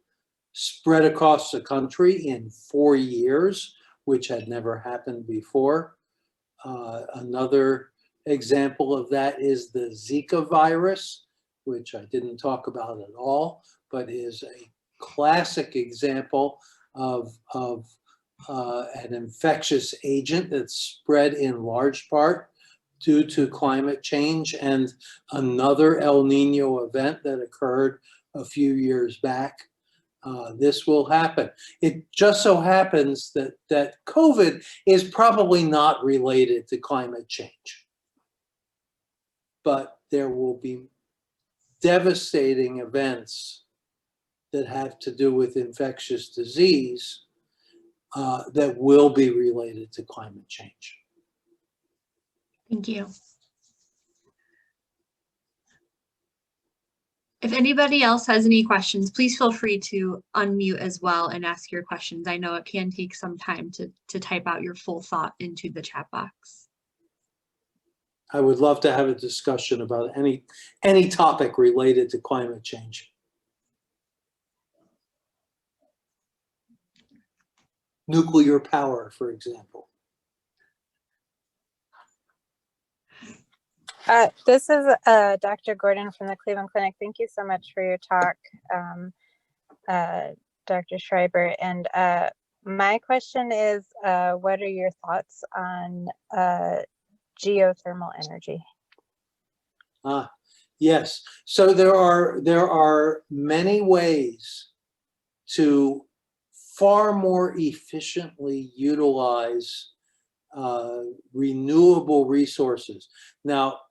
spread across the country in 4 years, which had never happened before. Another example of that is the Zika virus, which I didn't talk about at all, but is a classic example of an infectious agent that's spread in large part due to climate change and another El Nino event that occurred a few years back. This will happen. It just so happens that COVID is probably not related to climate change, but there will be devastating events that have to do with infectious disease that will be related to climate change. Thank you. If anybody else has any questions, please feel free to unmute as well and ask your questions. I know it can take some time to type out your full thought into the chat box. I would love to have a discussion about any topic related to climate change. Nuclear power, for example. This is Dr. Gordon from the Cleveland Clinic. Thank you so much for your talk, Dr. Schreiber. And my question is, what are your thoughts on geothermal energy? Yes. So there are many ways to far more efficiently utilize renewable resources. Now,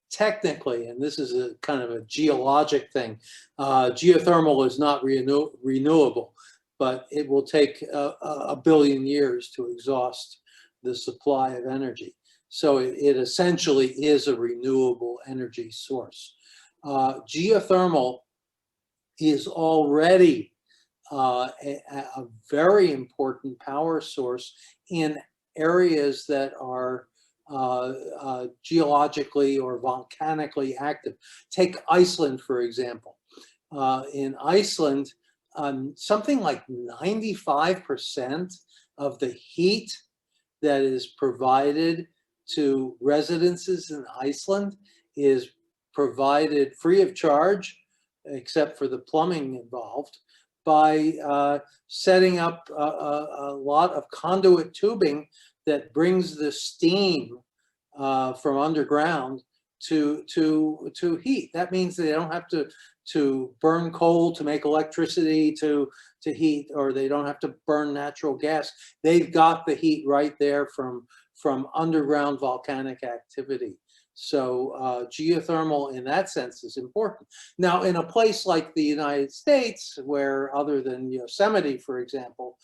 technically, and this is a kind of a geologic thing, geothermal is not renewable, but it will take a billion years to exhaust the supply of energy. So it essentially is a renewable energy source. Geothermal is already a very important power source in areas that are geologically or volcanically active. Take Iceland, for example. In Iceland, something like 95% of the heat that is provided to residences in Iceland is provided free of charge, except for the plumbing involved, by setting up a lot of conduit tubing that brings the steam from underground to heat. That means they don't have to burn coal to make electricity to heat, or they don't have to burn natural gas. They've got the heat right there from underground volcanic activity. So geothermal in that sense is important. Now, in a place like the United States, where other than Yosemite, for example,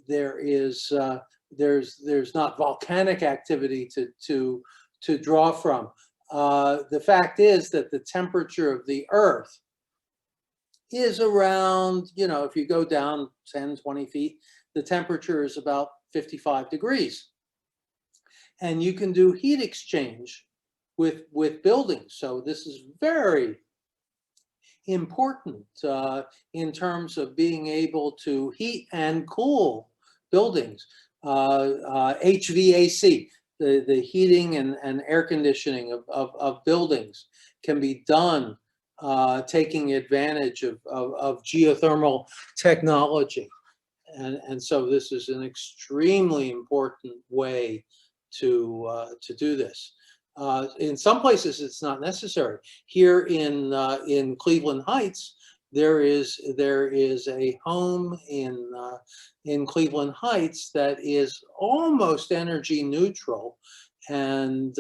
there's not volcanic activity to draw from. The fact is that the temperature of the Earth is around, if you go down 10, 20 feet, the temperature is about 55 degrees. And you can do heat exchange with buildings. So this is very important in terms of being able to heat and cool buildings. HVAC, the heating and air conditioning of buildings can be done taking advantage of geothermal technology. And so this is an extremely important way to do this. In some places, it's not necessary. Here in Cleveland Heights, there is a home in Cleveland Heights that is almost energy neutral, and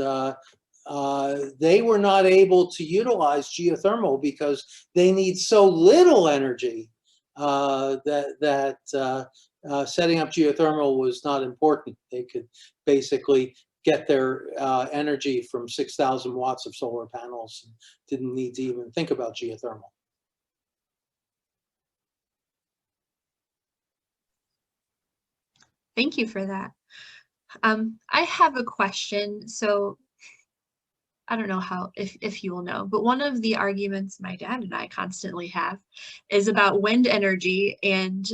they were not able to utilize geothermal because they need so little energy that setting up geothermal was not important. They could basically get their energy from 6,000 watts of solar panels and didn't need to even think about geothermal. Thank you for that. I have a question. So I don't know if you will know, but one of the arguments my dad and I constantly have is about wind energy and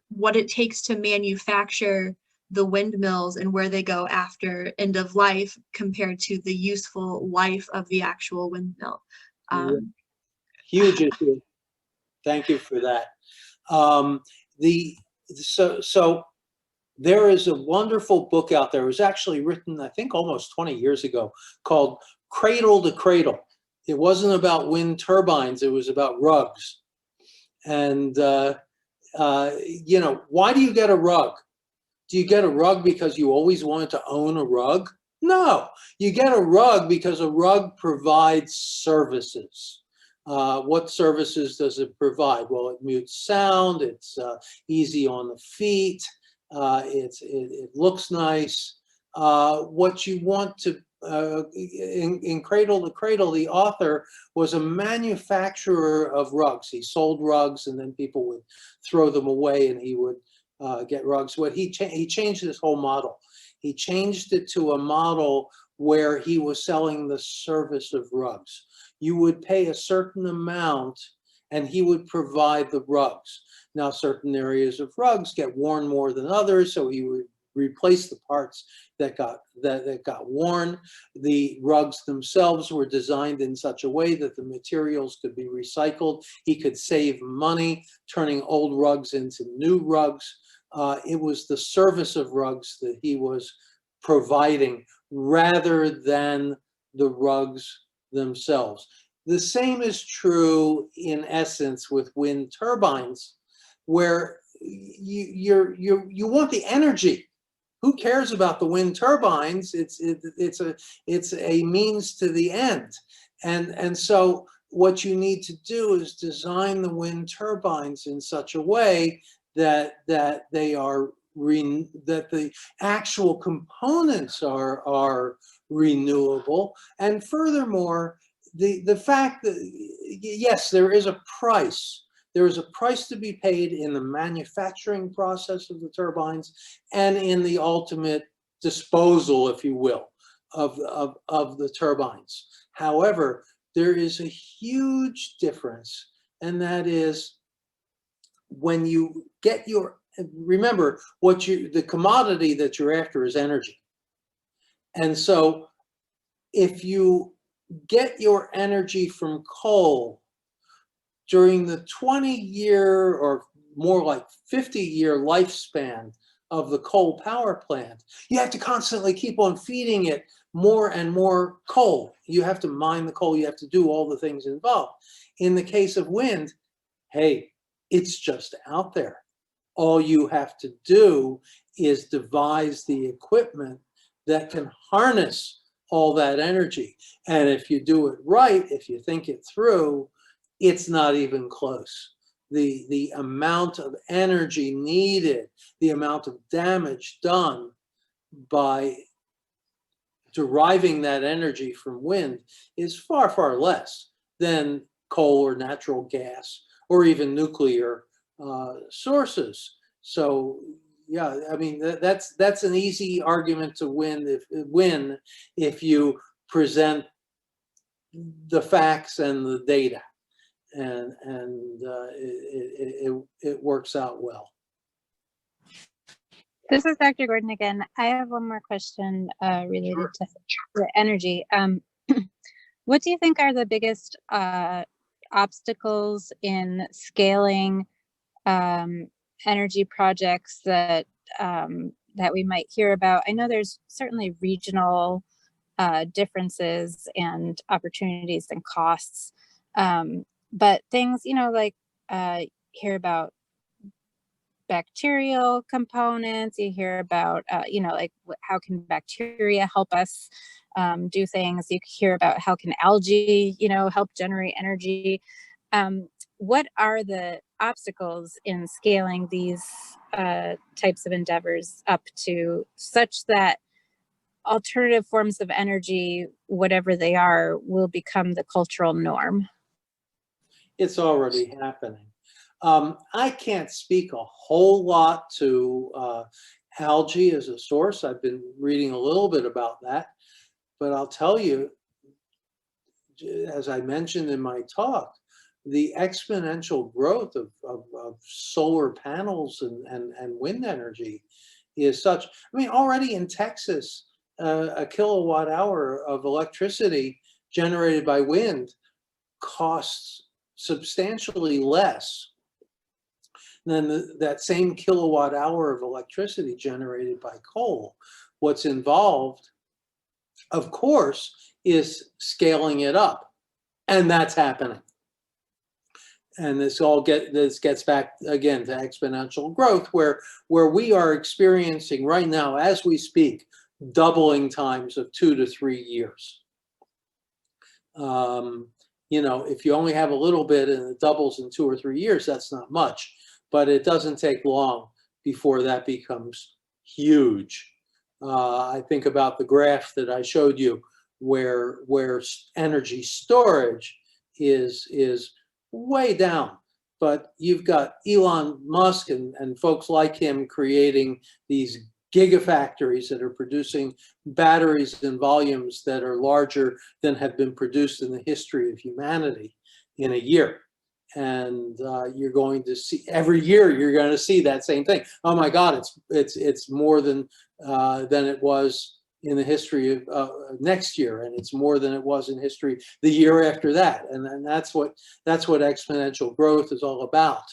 what it takes to manufacture the windmills and where they go after end of life compared to the useful life of the actual windmill. Huge issue. Thank you for that. So there is a wonderful book out there. It was actually written, I think, almost 20 years ago, called Cradle to Cradle. It wasn't about wind turbines. It was about rugs. And, why do you get a rug? Do you get a rug because you always wanted to own a rug? No, you get a rug because a rug provides services. What services does it provide? Well, it mutes sound. It's easy on the feet. It looks nice. What you want to, in Cradle to Cradle, the author was a manufacturer of rugs. He sold rugs and then people would throw them away and he would get rugs. He changed his whole model. He changed it to a model where he was selling the service of rugs. You would pay a certain amount and he would provide the rugs. Now, certain areas of rugs get worn more than others, so he would replace the parts that got worn. The rugs themselves were designed in such a way that the materials could be recycled. He could save money turning old rugs into new rugs. It was the service of rugs that he was providing rather than the rugs themselves. The same is true in essence with wind turbines, where you want the energy. Who cares about the wind turbines? It's a means to the end, and so what you need to do is design the wind turbines in such a way that they are that the actual components are renewable, and furthermore, the fact that yes, there is a price. There is a price to be paid in the manufacturing process of the turbines and in the ultimate disposal, if you will, of the turbines. However, there is a huge difference, and that is when you get remember the commodity that you're after is energy. And so if you get your energy from coal during the 20-year or more like 50-year lifespan of the coal power plant, you have to constantly keep on feeding it more and more coal. You have to mine the coal, you have to do all the things involved. In the case of wind, hey, it's just out there. All you have to do is devise the equipment that can harness all that energy. And if you do it right, if you think it through, it's not even close. The amount of energy needed, the amount of damage done by deriving that energy from wind is far, far less than coal or natural gas or even nuclear sources. So yeah, I mean, that's an easy argument to win if you present the facts and the data, and it works out well. This is Dr. Gordon again. I have one more question related to the energy. What do you think are the biggest obstacles in scaling energy projects that that we might hear about? I know there's certainly regional differences and opportunities and costs, but things, you know, like hear about bacterial components, you hear about, you know, like how can bacteria help us do things, you hear about how can algae, you know, help generate energy. What are the obstacles in scaling these types of endeavors up to such that alternative forms of energy, whatever they are, will become the cultural norm? It's already happening. I can't speak a whole lot to algae as a source. I've been reading a little bit about that, but I'll tell you, as I mentioned in my talk, the exponential growth of solar panels and wind energy is such. I mean, already in Texas, a kilowatt hour of electricity generated by wind costs substantially less than that same kilowatt hour of electricity generated by coal. What's involved, of course, is scaling it up, and that's happening. And this gets back again to exponential growth, where we are experiencing right now, as we speak, doubling times of 2 to 3 years. You know, if you only have a little bit and it doubles in 2 or 3 years, that's not much, but it doesn't take long before that becomes huge. I think about the graph that I showed you, where energy storage is way down, but you've got Elon Musk and folks like him creating these gigafactories that are producing batteries in volumes that are larger than have been produced in the history of humanity in a year. And you're going to see every year, you're going to see that same thing. Oh my God, it's more than it was in the history of next year, and it's more than it was in history the year after that. And then that's what exponential growth is all about.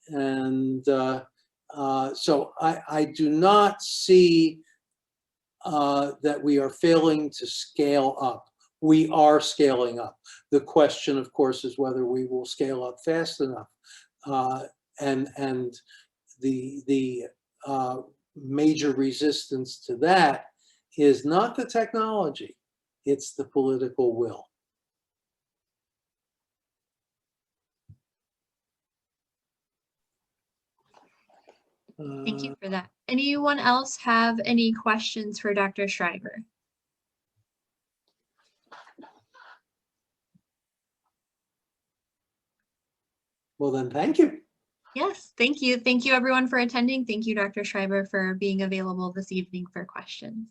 And so I do not see that we are failing to scale up. We are scaling up. The question, of course, is whether we will scale up fast enough. And the major resistance to that is not the technology, it's the political will. Thank you for that. Anyone else have any questions for Dr. Schreiber? Well, then, thank you. Yes, thank you. Thank you everyone for attending. Thank you, Dr. Schreiber, for being available this evening for questions.